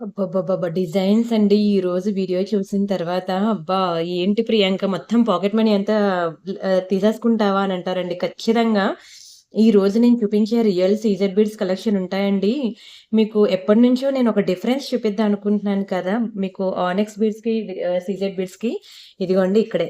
అబ్బబ్బబ్బబ్బా! డిజైన్స్ అండి. ఈరోజు వీడియో చూసిన తర్వాత అబ్బా! ఏంటి ప్రియాంక మొత్తం పాకెట్ మనీ అంతా తీసేసుకుంటావా అని అంటారండి. ఖచ్చితంగా ఈరోజు నేను చూపించే రియల్ సీజెడ్ బీడ్స్ కలెక్షన్ ఉంటాయండి. మీకు ఎప్పటినుంచో నేను ఒక డిఫరెన్స్ చూపిద్దాం అనుకుంటున్నాను కదా! మీకు ఆనెక్స్ బీడ్స్‌కి సీజెడ్ బీడ్స్‌కి ఇదిగోండి ఇక్కడే.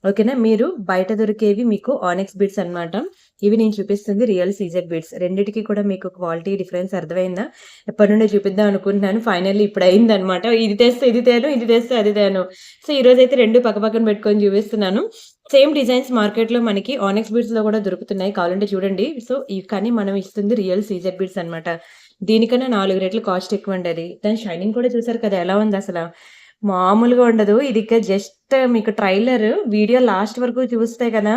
ఓకేనా. మీరు బయట దొరికేవి మీకు ఆనెక్స్ బీడ్స్ అన్నమాట. ఇవి నేను చూపిస్తుంది రియల్ సీజెడ్ బీడ్స్. రెండిటికి కూడా మీకు క్వాలిటీ డిఫరెన్స్ అర్థమైందా? ఎప్పటినుండో చూపిద్దాం అనుకుంటున్నాను. ఫైనల్లీ ఇప్పుడు అయిందన్నమాట. ఇది తెస్తే ఇది తేను, ఇది తెస్తే అది తేను. సో, ఈరోజైతే 2 పక్కపక్కన పెట్టుకొని చూపిస్తున్నాను. సేమ్ డిజైన్స్ మార్కెట్‌లో మనకి ఆనెక్స్ బీడ్స్‌లో కూడా దొరుకుతున్నాయి. కావాలంటే చూడండి. సో, కానీ మనం ఇస్తుంది రియల్ సీజెడ్ బీడ్స్ అన్నమాట. దీనికన్నా 4 రెట్లు కాస్ట్ ఎక్కువండి అది. దాని షైనింగ్ కూడా చూసారు కదా! ఎలా ఉందసల. మామూలుగా ఉండదు. ఇది ఇక జస్ట్ మీకు ట్రైలర్ వీడియో లాస్ట్ వరకు చూస్తే గదా!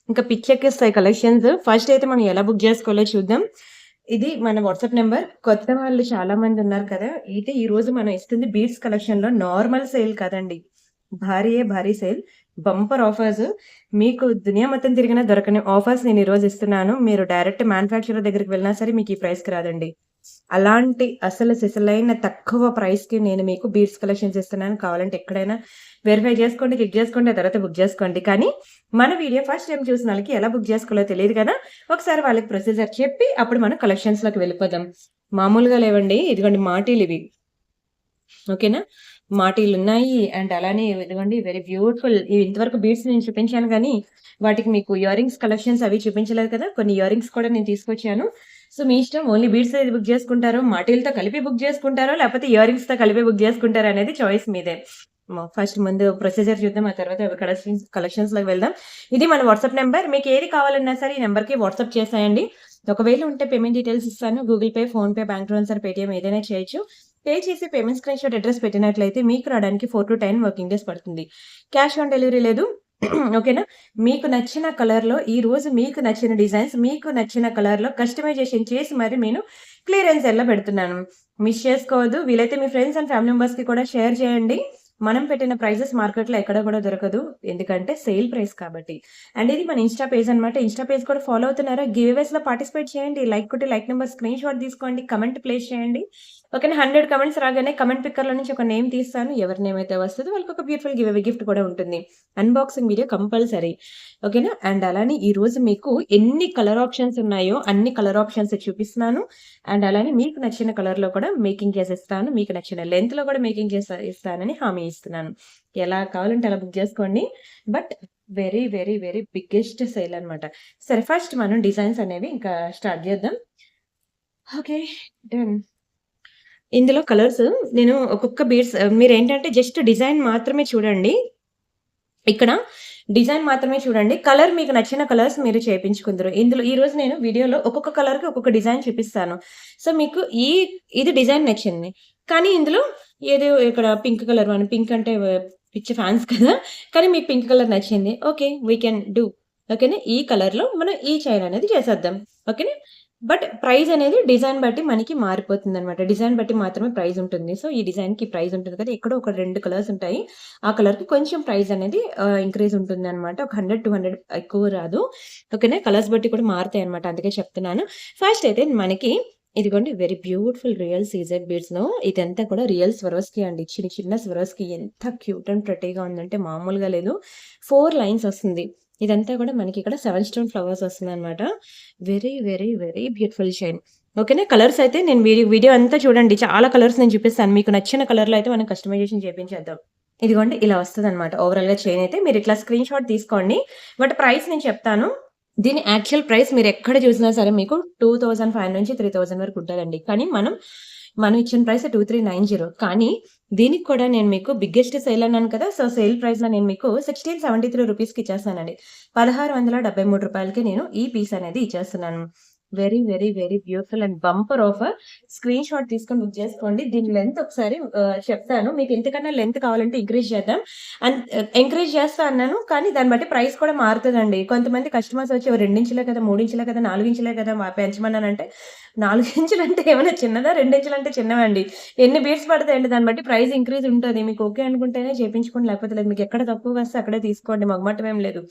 ఇంకా పిచ్చెక్కిస్తాయి కలెక్షన్స్. ఫస్ట్ అయితే మనం ఎలా బుక్ జేసుకోవాలో చూద్దాం. ఇది మన వాట్సాప్ నంబర్. కొత్త వాళ్ళు చాలా మందున్నారు కదా! అయితే ఈరోజు మనం ఇస్తుంది బీట్స్ కలెక్షన్‌లో నార్మల్ సేల్ కాదండి. భారీయే భారీ సేల్. Bumper offers. మీకు దునియా మొత్తం తిరిగినా దొరకని ఆఫర్స్ నేను ఈరోజు ఇస్తున్నాను. మీరు డైరెక్ట్ మ్యానుఫ్యాక్చరర్ దగ్గరికి వెళ్ళినా సరే మీకు ఈ ప్రైస్‌కి రాదండి. అలాంటి అసలు సిసలైన తక్కువ ప్రైస్‌కి నేను మీకు బీడ్స్ కలెక్షన్స్ ఇస్తున్నాను. కావాలంటే ఎక్కడైనా వెరిఫై చేసుకోండి, చెక్ చేసుకోండి. ఆ తర్వాత బుక్ చేసుకోండి. కానీ మన వీడియో ఫస్ట్ టైమ్ చూసిన ఆళ్ళకి ఎలా బుక్ చేసుకోవాలో తెలీదు కదా! ఒకసారి వాళ్ళకి ప్రొసీజర్ చెప్పి అప్పుడు మనం కలెక్షన్స్‌లోకి వెళ్ళిపోదాం. మామూలుగా లేవండి. ఇదిగోండి మాటీలివి. ఓకేనా. మాటీలున్నాయి. అండ్ అలానే ఇదిగోండి వెరీ బ్యూటిఫుల్ ఇవి ఇంతవరకు బీడ్స్ నేను చూపించాను గానీ, వాటికి మీకు ఇయర్ రింగ్స్ కలెక్షన్స్ అవి చూపించలేదు కదా! కొన్ని ఇయర్ రింగ్స్ కూడా నేను తీసుకొచ్చాను. సో, మీ ఇష్టం ఓన్లీ బీడ్స్ ఏది బుక్ చేసుకుంటారో, మాటీలతో కలిపి బుక్ చేసుకుంటారో, లేకపోతే ఇయర్ రింగ్స్‌తో కలిపి బుక్ చేసుకుంటారో అనేది చాయిస్ మీదే. ఫస్ట్ ముందు ప్రొసీజర్ చూద్దాం. ఆ తర్వాత కలెక్షన్స్‌లోకి వెళ్దాం. ఇది మన వాట్సాప్ నంబర్. మీకు ఏది కావాలన్నా సరే ఈ నంబర్‌కి వాట్సాప్ చేసేయండి. ఒకవేళ ఉంటే పేమెంట్ డీటెయిల్స్ ఇస్తాను. Google pay, PhonePe, bank transfer, Paytm ఏదైనా చేయొచ్చు. పే చేసి పేమెంట్ స్క్రీన్‌షాట్ అడ్రెస్ పెట్టినట్లయితే మీకు రావడానికి 4-10 వర్కింగ్ డేస్ పడుతుంది. క్యాష్ ఆన్ డెలివరీ లేదు. ఓకేనా. మీకు నచ్చిన కలర్‌లో ఈరోజు మీకు నచ్చిన డిజైన్స్, మీకు నచ్చిన కలర్‌లో కస్టమైజేషన్ చేసి మరి నేను క్లియరెన్స్ సేల్‌లో పెడుతున్నాను. మిస్ చేసుకోవద్దు. వీలైతే మీ ఫ్రెండ్స్ అండ్ ఫ్యామిలీ మెంబర్స్‌కి కూడా షేర్ చేయండి. మనం పెట్టిన ప్రైజెస్ మార్కెట్‌లో ఎక్కడ కూడా దొరకదు. ఎందుకంటే సేల్ ప్రైస్ కాబట్టి. అండ్ ఇది మన ఇన్‌స్టా పేజ్ అన్నమాట. ఇన్‌స్టా పేజ్ కూడా ఫాలో అవుతున్నారా? గివ్ అవేస్‌లో పార్టిసిపేట్ చేయండి. లైక్ కొట్టి లైక్ నంబర్ స్క్రీన్‌షాట్ తీసుకోండి. కామెంట్ ప్లేస్ చేయండి. ఓకేనా. 100 కామెంట్స్ రాగానే కామెంట్ పిక్కర్‌లో నుంచి ఒక నేమ్ తీస్తాను. ఎవరి నేమ్ అయితే వస్తదో వాళ్ళకొక బ్యూటిఫుల్ గివ్ అవే గిఫ్ట్ కూడా ఉంటుంది. Unboxing video compulsory. ఓకేనా. అండ్ అలానే ఈరోజు మీకు ఎన్ని కలర్ ఆప్షన్స్ ఉన్నాయో అన్ని కలర్ ఆప్షన్స్ చూపిస్తున్నాను. అండ్ అలానే మీకు నచ్చిన కలర్‌లో కూడా మేకింగ్ చేసిస్తాను. మీకు నచ్చిన లెంగ్త్‌లో కూడా మేకింగ్ ఇస్తానని హామీ ఇస్తున్నాను. ఎలా కావాలంటే అలా బుక్ చేసుకోండి. But very, very, very biggest sale అన్నమాట. సరే ఫస్ట్ మనం డిజైన్స్ అనేవి ఇంకా స్టార్ట్ చేద్దాం. ఓకే. డన్. ఇందులో కలర్స్ నేను ఒక్కొక్క బీడ్స్ మీరేంటంటే జస్ట్ డిజైన్ మాత్రమే చూడండి. ఇక్కడ డిజైన్ మాత్రమే చూడండి. కలర్ మీకు నచ్చిన కలర్స్ మీరు చేపించుకుందురు. ఇందులో ఈరోజు నేను వీడియోలో ఒక్కొక్క కలర్‌కి ఒక్కొక్క డిజైన్ చూపిస్తాను. సో, మీకు ఇది డిజైన్ నచ్చింది. కానీ ఇందులో ఏదో ఇక్కడ పింక్ కలర్ పింక్ అంటే పిచ్చి ఫ్యాన్స్ కదా! కానీ మీకు పింక్ కలర్ నచ్చింది. ఓకే. We can do. ఓకేనా. ఈ కలర్‌లో మనం ఈ చైన్ అనేది చేసేద్దాం. ఓకేనా. బట్ ప్రైస్ అనేది డిజైన్ బట్టి మనకి మారిపోతుందనమాట. డిజైన్ బట్టి మాత్రమే ప్రైస్ ఉంటుంది. సో, ఈ డిజైన్‌కి ప్రైస్ ఉంటుంది కదా! ఎక్కడో ఒక 2 కలర్స్ ఉంటాయి. ఆ కలర్‌కి కొంచెం ప్రైస్ అనేది ఇంక్రీజ్ ఉంటుందనమాట. ఒక 100, 200 ఎక్కువ రాదు. ఓకేనా. కలర్స్ బట్టి కూడా మారుతాయన్నమాట. అందుకే చెప్తున్నాను. ఫస్ట్ అయితే మనకి ఇదిగోండి వెరీ బ్యూటిఫుల్ రియల్ సీజెడ్ బీడ్స్‌లో ఇదంతా కూడా రియల్ స్వరోస్కి అండి. చిన్న చిన్న స్వరోస్కి ఎంత క్యూట్ అండ్ ప్రెట్టీగా ఉందంటే మామూలుగా లేదు. 4 లైన్స్ వస్తుంది. ఇదంతా కూడా మనకి ఇక్కడ 7 స్టోన్ ఫ్లవర్స్ వస్తుందనమాట. Very, very, very beautiful shine. ఓకేనా. కలర్స్ అయితే నేను వీడియో అంతా చూడండి. చాలా కలర్స్ నేను చూపిస్తాను. మీకు నచ్చిన కలర్‌లో అయితే మనం కస్టమైజేషన్ చేపించేద్దాం. ఇదిగోండి ఇలా వస్తదనమాట. ఓవరాల్‌గా చైన్ అయితే మీరిట్లా స్క్రీన్‌షాట్ తీసుకోండి. బట్ ప్రైస్ నేను చెప్తాను. దీని యాక్చువల్ ప్రైస్ మీరెక్కడ చూసినా సరే మీకు 2500 నుంచి 3000 వరకు ఉంటదండి. కానీ మనం ఇచ్చిన ప్రైస్ 2390. కానీ దీనికి కూడా నేను మీకు బిగ్గెస్ట్ సేల్ అన్నాను కదా! సో, సేల్ ప్రైస్‌లో నేను మీకు 1673 రూపీస్‌కి ఇచ్చేస్తానండి. రూ. 1673కి నేను ఈ పీస్ అనేది ఇచ్చేస్తున్నాను. Very, very, very beautiful and bumper offer. Screenshot తీసుకొని బుక్ చేసుకోండి. దీని లెంత్ ఒకసారి చెప్తాను. మీకు ఇంతకన్నా లెంత్ కావాలంటే ఇంక్రీజ్ చేద్దాం. ఎంకరేజ్ చేస్తా అన్నాను. కానీ దాన్ని బట్టి ప్రైస్ కూడా మారుతదండి. కొంతమంది కస్టమర్స్ వచ్చి 2 ఇంచులే కదా! 3 ఇంచులే కదా! 4 ఇంచులే కదా! పెంచమన్నానంటే 4 ఇంచులంటే ఏమైనా చిన్నదా? 2 ఇంచులంటే చిన్నవండి. ఎన్ని బీట్స్ పడతాయండి దాన్ని బట్టి ప్రైస్ ఇంక్రీజ్ ఉంటది. మీకు ఓకే అనుకుంటేనే చేపించుకోండి. లేకపోతే లేదు. మీకు ఎక్కడ తక్కువగా వస్తే అక్కడే తీసుకోండి. మొగమాటం ఏం లేదు.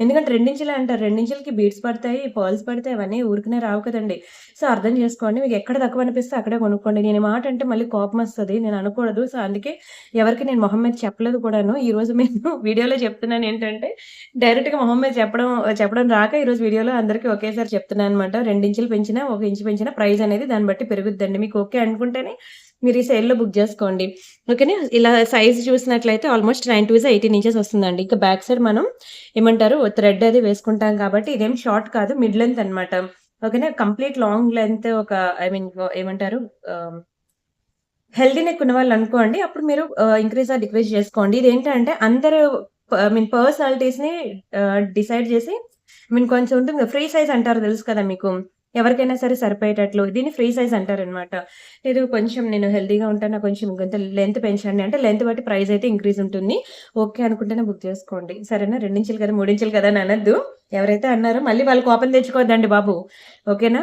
ఎందుకంటే రెండించులే అంటారు. రెండించులకి బీడ్స్ పడతాయి, పర్ల్స్ పడతాయి. అవన్నీ ఊరికనే రావు కదండీ! సో, అర్థం చేసుకోండి. మీకెక్కడ తక్కువనిపిస్తే అక్కడే కొనుక్కోండి. నేను ఈ మాట అంటే మళ్ళీ కోపమొస్తది. నేను అనకూడదు. సో, అందుకే ఎవరికీ నేను మొహం మీద చెప్పలేదు కూడాను. ఈరోజు నేను వీడియోలో చెప్తున్నానేంటంటే, డైరెక్ట్‌గా మొహం మీద చెప్పడం రాక ఈరోజు వీడియోలో అందరికీ ఒకేసారి చెప్తున్నాననమాట. 2 ఇంచులు పెంచినా, 1 ఇంచు పెంచినా ప్రైస్ అనేది దాన్ని బట్టి పెరుగుద్దండి. మీకు ఓకే అనుకుంటేనే మీరు ఈ సేల్‌లో బుక్ జేసుకోండి. ఓకేనా? ఇలా సైజ్ చూసినట్లయితే ఆల్‌మోస్ట్ 9 టు 18 ఇంచెస్ వస్తుందండి. ఇక బ్యాక్ సైడ్ మనం ఏమంటారు థ్రెడ్ అది వేసుకుంటాం కాబట్టి ఇదేం షార్ట్ కాదు. మిడ్ లెంత్ అన్నమాట. ఓకేనా? కంప్లీట్ లాంగ్ లెంత్ ఒక ఐ మీన్ ఏమంటారు ఆహ్, హెల్తీ నెక్ ఉన్నవాళ్ళనుకోండి అప్పుడు మీరు ఇంక్రీజ్ ఆర్ డిక్రీజ్ చేసుకోండి. ఇదేంటంటే అందరూ ఐ మీన్ పర్సనాలిటీస్‌ని డిసైడ్ చేసి ఐ మీన్ కొంచెం ఉంటుంది కదా! ఫ్రీ సైజ్ అంటారు తెలుసు కదా మీకు. ఎవరికైనా సరే సరిపోయేటట్లు. దీన్ని ఫ్రీ సైజ్ అంటారనమాట. లేదు కొంచెం నేను హెల్తీగా ఉంటాను. నాకు కొంచెం ఇంకొంత లెంత్ పెంచండి అంటే లెంత్ బట్టి ప్రైస్ అయితే ఇంక్రీజ్ ఉంటుంది. ఓకే అనుకుంటేనే బుక్ చేసుకోండి. సరేనా? 2 ఇంచులు కదా! 3 ఇంచులు కదా! అని అనొద్దు. ఎవరైతే అన్నారో మళ్ళీ వాళ్ళు కోపం తెచ్చుకోవద్దండి బాబు. ఓకేనా?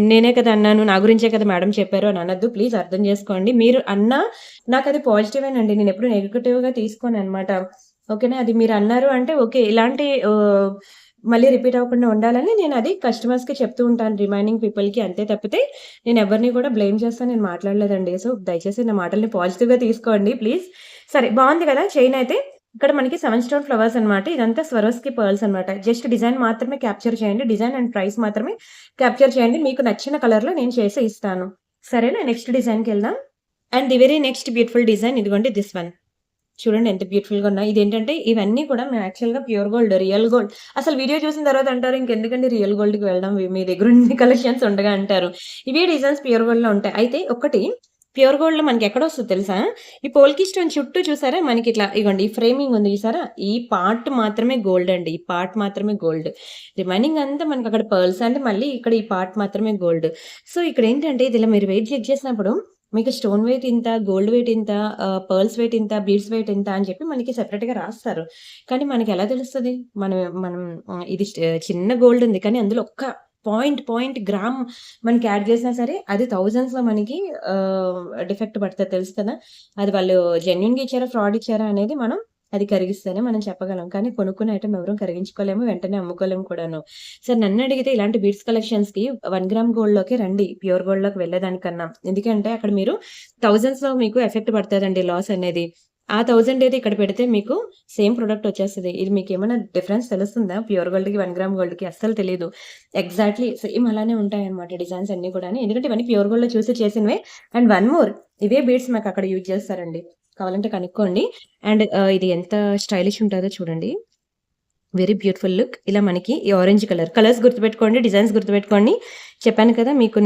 నేనే కదా అన్నాను. నా గురించే కదా మేడం చెప్పారు అని అనొద్దు. ప్లీజ్ అర్థం చేసుకోండి. మీరు అన్నా నాకది పాజిటివేనండి. నేనెప్పుడు నెగెటివ్‌గా తీసుకోననమాట. ఓకేనా? అది మీరన్నారు అంటే ఓకే. ఇలాంటి మళ్ళీ రిపీట్ అవ్వకుండా ఉండాలని నేనది కస్టమర్స్‌కి చెప్తూ ఉంటాను రిమైనింగ్ పీపుల్‌కి అంతే తప్పితే నేనెవరిని కూడా బ్లేమ్ చేస్తా నేను మాట్లాడలేదండి. సో, దయచేసి నా మాటల్ని పాజిటివ్‌గా తీసుకోండి ప్లీజ్. సరే బావుంది కదా! చైనయితే. ఇక్కడ మనకి 7 స్టోన్ ఫ్లవర్స్ అన్నమాట. ఇదంతా స్వరోస్‌కి పర్ల్స్ అన్నమాట. జస్ట్ డిజైన్ మాత్రమే క్యాప్చర్ చేయండి. డిజైన్ అండ్ ప్రైస్ మాత్రమే క్యాప్చర్ చేయండి. మీకు నచ్చిన కలర్‌లో నేను చేసి ఇస్తాను. సరేనా? నెక్స్ట్ డిజైన్‌కెళ్దాం. And the very next beautiful design ఇదిగోండి దిస్ వన్. చూడండి ఎంత బ్యూటిఫుల్‌గా ఉన్నాయి. ఇదేంటంటే ఇవన్నీ కూడా మేము యాక్చువల్‌గా ప్యూర్ గోల్డ్, రియల్ గోల్డ్. అసలు వీడియో చూసిన తర్వాత అంటారు ఇంకెందుకండి రియల్ గోల్డ్‌కి వెళ్ళడం మీ దగ్గర ఇన్ని కలెక్షన్స్ ఉండగా అంటారు. ఇవే డిజైన్స్ ప్యూర్ గోల్డ్‌లో ఉంటాయి. అయితే ఒకటి ప్యూర్ గోల్డ్‌లో మనకెక్కడొస్తదో తెలుసా? ఈ పోల్కి స్టోన్ చుట్టూ చూసారా మనకిట్లా ఇగోండి ఈ ఫ్రేమింగ్ ఉంది చూసారా? ఈ పార్ట్ మాత్రమే గోల్డ్ అండి. ఈ పార్ట్ మాత్రమే గోల్డ్. రిమైనింగ్ అంతా మనకక్కడ పర్ల్స్ అంటే మళ్ళీ ఇక్కడ ఈ పార్ట్ మాత్రమే గోల్డ్. సో ఇక్కడేంటంటే ఇది ఇలా మీరు వెయిట్ చెక్ చేసినప్పుడు మీకు స్టోన్ వెయిట్ ఇంత, గోల్డ్ వెయిట్ ఇంత, పర్ల్స్ వెయిట్ ఇంత, బీడ్స్ వెయిట్ ఇంత అని చెప్పి మనకి సెపరేట్‌గా రాస్తారు. కానీ మనకెలా తెలుస్తది? మనం మనం ఇది చిన్న గోల్డ్ ఉంది. కానీ అందులో ఒక్క పాయింట్ గ్రామ్ మనకి యాడ్ చేసినా సరే అది థౌసండ్స్‌లో మనకి డిఫెక్ట్ పడతది తెలుసు కదా! అది వాళ్ళు జెన్యూన్‌గా ఇచ్చారా? ఫ్రాడ్ ఇచ్చారా? అనేది మనం అది కరిగిస్తేనే మనం చెప్పగలం. కానీ కొనుక్కునే ఐటెమ్ ఎవరం కరిగించుకోలేము. వెంటనే అమ్ముకోలేము కూడాను. సరే నన్నడిగితే ఇలాంటి బీడ్స్ కలెక్షన్స్‌కి 1 గ్రామ్ గోల్డ్‌లోకే రండి. ప్యూర్ గోల్డ్‌లోకి వెళ్ళేదానికన్నా. ఎందుకంటే అక్కడ మీరు థౌసండ్స్‌లో మీకు ఎఫెక్ట్ పడతదండి లాస్ అనేది. ఆ 1000 ఏది ఇక్కడ పెడితే మీకు సేమ్ ప్రొడక్ట్ వచ్చేస్తది. ఇది మీకేమైనా డిఫరెన్స్ తెలుస్తుందా? ప్యూర్ గోల్డ్‌కి, 1 గ్రామ్ గోల్డ్‌కి అస్సలు తెలీదు. ఎగ్జాక్ట్‌లీ సేమ్ అలానే ఉంటాయన్నమాట డిజైన్స్ అన్నీ కూడాను. ఎందుకంటే ఇవన్నీ ప్యూర్ గోల్డ్‌లో చూసి చేసినవే. అండ్ వన్ మోర్ ఇవే బీడ్స్ మాకక్కడ యూజ్ చేస్తారండి. కావాలంటే కనుక్కోండి. అండ్ ఇది ఎంత స్టైలిష్ ఉంటదో చూడండి. Very beautiful look. ఇలా మనకి ఈ ఆరెంజ్ కలర్స్ గుర్తుపెట్టుకోండి. డిజైన్స్ గుర్తుపెట్టుకోండి. చెప్పాను కదా! మీకు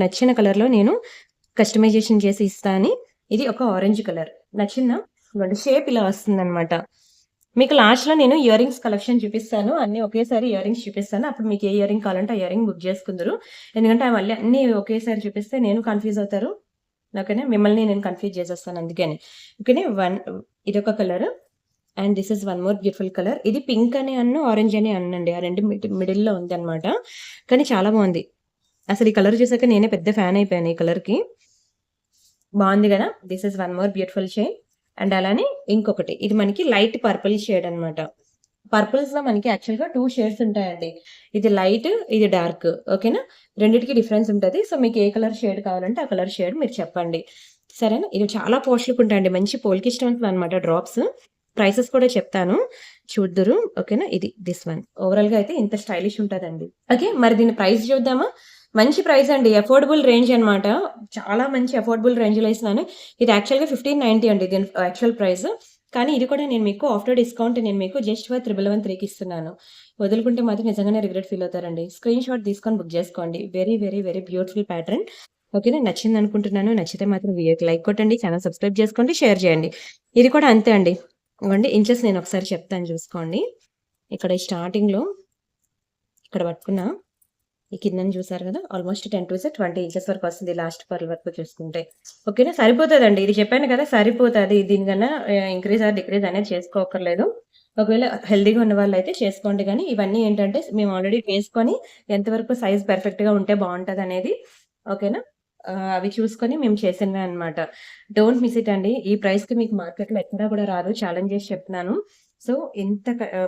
నచ్చిన కలర్‌లో నేను కస్టమైజేషన్ చేసి ఇస్తా అని. ఇది ఒక ఆరెంజ్ కలర్. నచ్చిందా? ఇదిగోండి షేప్ ఇలా వస్తుందనమాట. మీకు లాస్ట్‌లో నేను ఇయర్ రింగ్స్ కలెక్షన్ చూపిస్తాను. అన్నీ ఒకేసారి ఇయర్ రింగ్స్ చూపిస్తాను. అప్పుడు మీకు ఏ ఇయర్ రింగ్ కావాలంటే ఆ ఇయర్ రింగ్ బుక్ చేసుకుందురు. ఎందుకంటే మళ్ళీ అన్నీ ఒకేసారి చూపిస్తే నేను కన్‌ఫ్యూజ్ అవుతారు. ఓకేనా? మిమ్మల్ని నేను కన్‌ఫ్యూజ్ చేసేస్తాను అందుకని. ఓకేనా? ఇదొక colour. And this is one more beautiful colour. ఇది పింక్ అని ఆరెంజ్ అని అనండి. ఆ 2 మిడిల్‌లో ఉందనమాట. కానీ చాలా బావుంది. అసలు ఈ కలర్ చూసాక నేనే పెద్ద ఫ్యాన్ అయిపోయాను ఈ కలర్‌కి. బావుంది గదా! This is one more beautiful shade. And అలానే ఇంకొకటి. ఇది మనకి లైట్ పర్పుల్ షేడ్ అనమాట. పర్పుల్స్‌లో మనకి యాక్చువల్‌గా 2 షేడ్స్ ఉంటాయండి. ఇది లైట్, ఇది డార్క్. ఓకేనా? రెండిటికి డిఫరెన్స్ ఉంటది. సో, మీకు ఏ కలర్ షేడ్ కావాలంటే ఆ కలర్ షేడ్ మీరు చెప్పండి. సరేనా? ఇది చాలా పోష్ లుక్ ఉంటాయండి. మంచి పోల్కి స్టోన్స్ అనమాట డ్రాప్స్. ప్రైసెస్ కూడా చెప్తాను. చూద్దురు. ఓకేనా? ఇది థిస్ వన్. ఓవరాల్‌గా అయితే ఇంత స్టైలిష్ ఉంటదండి. ఓకే. మరి దీని ప్రైస్ చూద్దామా? మంచి ప్రైస్ అండి. అఫోర్డబుల్ రేంజ్ అనమాట. చాలా మంచి అఫోర్డబుల్ రేంజ్‌లో ఇస్తున్నాను. ఇది యాక్చువల్‌గా 1590 అండి దీని యాక్చువల్ ప్రైస్. కానీ ఇది కూడా నేను మీకు ఆఫ్టర్ డిస్కౌంట్ నేను మీకు జస్ట్ ఫర్ 1113కి ఇస్తున్నాను. వదులుకుంటే మాత్రం నిజంగానే రిగ్రెట్ ఫీల్ అవుతారండి. స్క్రీన్ షాట్ తీసుకొని బుక్ చేసుకోండి. Very, very, very beautiful pattern. ఓకేనా? నచ్చిందనుకుంటున్నాను. నచ్చితే మాత్రం వీడియోకి లైక్ కొట్టండి. ఛానెల్ సబ్స్క్రైబ్ చేసుకోండి. షేర్ చేయండి. ఇది కూడా అంతే అండి. ఇవ్వండి ఇంచెస్ నేను ఒకసారి చెప్తాను చూసుకోండి. ఇక్కడ స్టార్టింగ్‌లో ఇక్కడ పట్టుకున్నా. ఈ కిందన చూసారు కదా! ఆల్మోస్ట్ 10-20 ఇంచెస్ వరకు వస్తుంది. లాస్ట్ పర్ల్ వరకు చూసుకుంటే. ఓకేనా? సరిపోతదండి. ఇది చెప్పాను కదా! సరిపోతది. దీనికన్నా ఇంక్రీజ్ ఆర్ డిక్రీజ్ అనేది చేసుకోక్కర్లేదు. ఒకవేళ హెల్తీగా ఉన్నవాళ్ళైతే చేసుకోండి గానీ, ఇవన్నీ ఏంటంటే మేము ఆల్రెడీ వేసుకొని ఎంతవరకు సైజ్ పర్ఫెక్ట్‌గా ఉంటే బావుంటదనేది ఓకేనా? అవి చూసుకొని మేము చేసినవే అన్నమాట. డోంట్ మిస్ ఇట్ అండి. ఈ ప్రైస్‌కి మీకు మార్కెట్‌లో ఎక్కడా కూడా రాదు. ఛాలెంజ్ చేసి చెప్తున్నాను. సో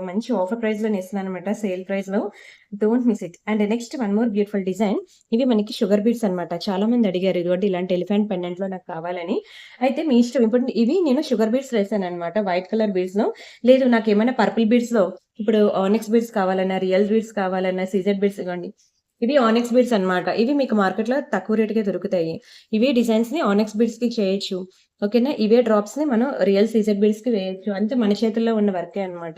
మంచి ఆఫర్ ప్రైస్‌లో ఇస్తున్నాననమాట. సేల్ ప్రైస్‌లో. Don't miss it. And next one more beautiful design. ఇవి మనకి షుగర్ బీడ్స్ అనమాట. చాలా మంది అడిగారు ఇదిగోండి ఇలాంటి ఎలిఫెంట్ పెండెంట్‌లో నాకు కావాలని. అయితే మీ ఇష్టం. ఇప్పుడు ఇవి నేను షుగర్ బీడ్స్ వేసాననమాట. వైట్ కలర్ బీడ్స్‌లో. లేదు నాకేమైనా పర్పుల్ బీడ్స్‌లో ఇప్పుడు ఆనిక్స్ బీడ్స్ కావాలన్నా, రియల్ బీడ్స్ కావాలన్నా, సీజెడ్ బీడ్స్ ఇగోండి. ఇవి ఆనిక్స్ బీడ్స్ అనమాట. ఇవి మీకు మార్కెట్‌లో తక్కువ రేట్‌కే దొరుకుతాయి. ఇవే డిజైన్స్‌ని ఆనిక్స్ బీడ్స్‌కి చేయొచ్చు. ఓకేనా? ఇవే డ్రాప్స్‌ని మనం రియల్ సీజెడ్ బీడ్స్‌కి వేయొచ్చు. అంతే మన చేతుల్లో ఉన్న వర్కే అనమాట.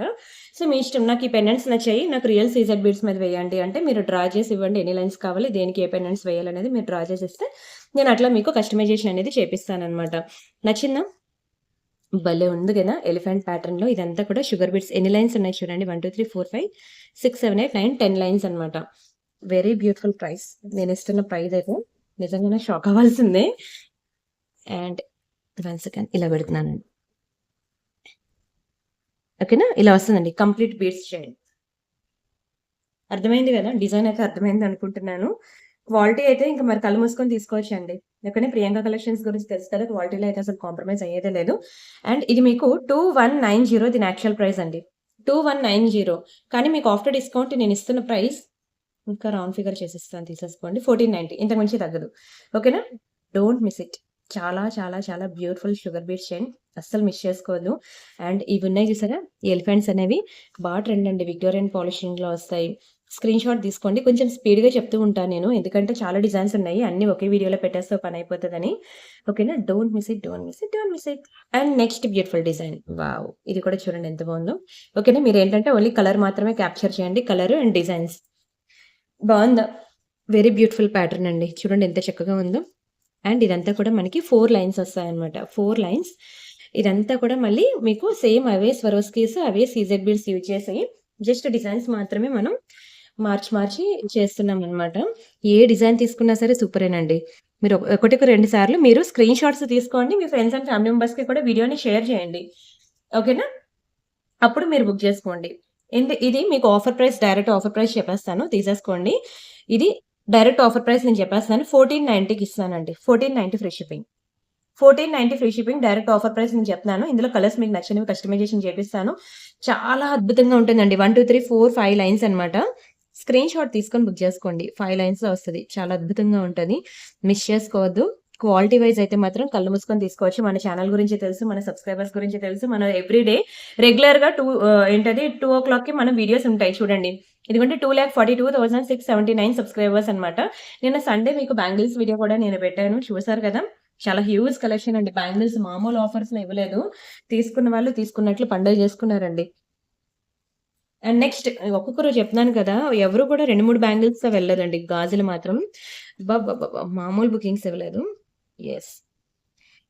సో, మీ ఇష్టం. నాకు ఈ పెండెంట్స్ నచ్చాయి. నాకు రియల్ సీజెడ్ బీడ్స్ మీద వేయండి అంటే మీరు డ్రా చేసి ఇవ్వండి. ఎన్ని లైన్స్ కావాలి, దేనికి ఏ పెండెంట్స్ వేయాలనేది మీరు డ్రా చేసిస్తే నేను అట్లా మీకు కస్టమైజేషన్ అనేది చేపిస్తాననమాట. నచ్చిందా? భలే ఉంది గదా! ఎలిఫెంట్ ప్యాటర్న్‌లో ఇదంతా కూడా షుగర్ బీడ్స్. ఎన్ని లైన్స్ ఉన్నాయి చూడండి. 1, 2, 3, 4, 5, 6, 7, 8, 9, 10 లైన్స్ అనమాట. Very beautiful price. నేనిస్తున్న ప్రైస్ అయితే నిజంగానే షాక్ అవ్వాల్సిందే. అండ్ వన్ సెకండ్ ఇలా పెడుతున్నానండి. ఓకేనా? ఇలా వస్తుందండి. Complete beads chain. అర్థమైంది గదా! డిజైన్ అయితే అర్థమైంది అనుకుంటున్నాను. క్వాలిటీ అయితే ఇంక మరి కళ్ళు మూసుకొని తీసుకోవచ్చండి. ఓకేనా? ప్రియాంక కలెక్షన్స్ గురించి తెలుసు కదా! క్వాలిటీలో అయితే అసలు కాంప్రమైజ్ అయ్యేదే లేదు. అండ్ ఇది మీకు 2190 దీని యాక్చువల్ ప్రైస్ అండి. 2190 కానీ మీకు ఆఫ్టర్ డిస్కౌంట్ నేనిస్తున్న ప్రైస్ ఇంకా రౌండ్ ఫిగర్ చేసిస్తాను తీసేసుకోండి. 1490 ఇంతకు మించి తగ్గదు. ఓకేనా? Don't miss it. చాలా చాలా చాలా బ్యూటిఫుల్ షుగర్ బీట్స్ చైన్. అస్సలు మిస్ చేసుకోవద్దు. అండ్ ఇవున్నాయి చూసారా? ఈ ఎలిఫెంట్స్ అనేవి ట్రెండ్ అండి. విక్టోరియన్ పాలిషింగ్‌లో వస్తాయి. స్క్రీన్ షాట్ తీసుకోండి. కొంచెం స్పీడ్‌గా చెప్తూ ఉంటాను నేను. ఎందుకంటే చాలా డిజైన్స్ ఉన్నాయి. అన్నీ ఒకే వీడియోలో పెట్టేస్తే పని అయిపోతదని. ఓకేనా? Don't miss it. Don't miss it. Don't miss it. And next beautiful design. Wow! ఇది కూడా చూడండి ఎంత బాగుందో. ఓకేనా? మీరేంటంటే ఓన్లీ కలర్ మాత్రమే క్యాప్చర్ చేయండి. Colour and designs. బావుందా? వెరీ బ్యూటిఫుల్ ప్యాటర్న్ అండి. చూడండి ఎంత చక్కగా ఉందో. అండ్ ఇదంతా కూడా మనకి 4 లైన్స్ వస్తాయన్నమాట. 4 లైన్స్. ఇదంతా కూడా మళ్ళీ మీకు సేమ్ అవే స్వరోస్కీస్, అవే సీజెడ్ బీడ్స్ యూజ్ చేసి జస్ట్ డిజైన్స్ మాత్రమే మనం మార్చి చేస్తున్నామన్నమాట. ఏ డిజైన్ తీసుకున్నా సరే సూపరేనండి. మీరు ఒకటికి 2 సార్లు మీరు స్క్రీన్ షాట్స్ తీసుకోండి. మీ ఫ్రెండ్స్ అండ్ ఫ్యామిలీ మెంబర్స్‌కి కూడా వీడియోని షేర్ చేయండి. ఓకేనా? అప్పుడు మీరు బుక్ జేసుకోండి. ఇది మీకు డైరెక్ట్ ఆఫర్ ప్రైస్ చెప్పేస్తాను. తీసేసుకోండి. ఇది డైరెక్ట్ ఆఫర్ ప్రైస్ నేను చెప్పేస్తాను. 1490కి ఇస్తానండి. 1490 free shipping. 1490 free shipping direct offer price నేను చెప్తున్నాను. ఇందులో కలర్స్ మీకు నచ్చినవి కస్టమైజేషన్ చేపిస్తాను. చాలా అద్భుతంగా ఉంటుందండి. 1, 2, 3, 4, 5 లైన్స్ అన్నమాట. స్క్రీన్ షాట్ తీసుకొని బుక్ చేసుకోండి. 5 లైన్స్‌లో వస్తది. చాలా అద్భుతంగా ఉంటది. మిస్ చేసుకోవద్దు. క్వాలిటీ వైస్ అయితే మాత్రం కళ్ళు మూసుకొని తీసుకోవచ్చు. మన ఛానల్ గురించి తెలుసు. మన సబ్‌స్క్రైబర్స్ గురించి తెలుసు. మనం ఎవ్రీడే రెగ్యులర్‌గా 2:00కి మన వీడియోస్ ఉంటాయి చూడండి. ఇదిగోండి 2,42,679 సబ్‌స్క్రైబర్స్ అన్నమాట. నిన్న సండే మీకు బ్యాంగిల్స్ వీడియో కూడా నేను పెట్టాను. చూసారు కదా! చాలా హ్యూజ్ కలెక్షన్ అండి. బ్యాంగిల్స్ మామూలు ఆఫర్స్‌లో ఇవ్వలేదు. తీసుకున్న వాళ్ళు తీసుకున్నట్లు పండగ చేసుకున్నారండి. అండ్ నెక్స్ట్ ఒక్కొక్కరు చెప్తున్నాను కదా! ఎవరు కూడా 2, 3 బ్యాంగిల్స్‌తో వెళ్ళలేదండి. గాజులు మాత్రం అబ్బబ్బబ్బబ్బా! మామూలు బుకింగ్స్ ఇవ్వలేదు. యెస్.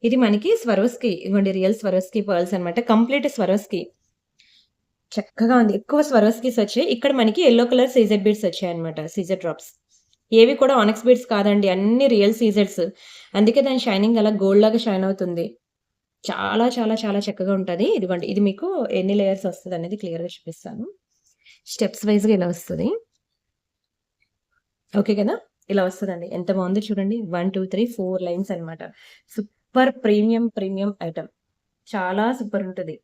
ఇది మనకి స్వరోస్‌కి ఇదిగోండి రియల్ స్వరోస్‌కి పర్ల్స్ అన్నమాట. Complete Swarovski. చక్కగా ఉంది. ఎక్కువ స్వరోస్‌కీస్ వచ్చాయి. ఇక్కడ మనకి యెల్లో కలర్ సీజెడ్ బీడ్స్ వచ్చాయన్నమాట. CZ drops. ఏవి కూడా ఆనిక్స్ బీడ్స్ కాదండి. అన్ని రియల్ సీజెడ్స్. అందుకే దాని షైనింగ్ అలా గోల్డ్ లాగా షైన్ అవుతుంది. చాలా చాలా చాలా చక్కగా ఉంటది. ఇదిగోండి ఇది మీకు ఎన్ని లేయర్స్ వస్తదనేది క్లియర్‌గా చూపిస్తాను. స్టెప్స్ వైస్‌గా ఇలా వస్తది. ఓకే కదా! ఇలా వస్తదండి. ఎంత బావుందో చూడండి. 1, 2, 3, 4 లైన్స్ అన్నమాట. Super premium item. చాలా సూపర్ ఉంటది.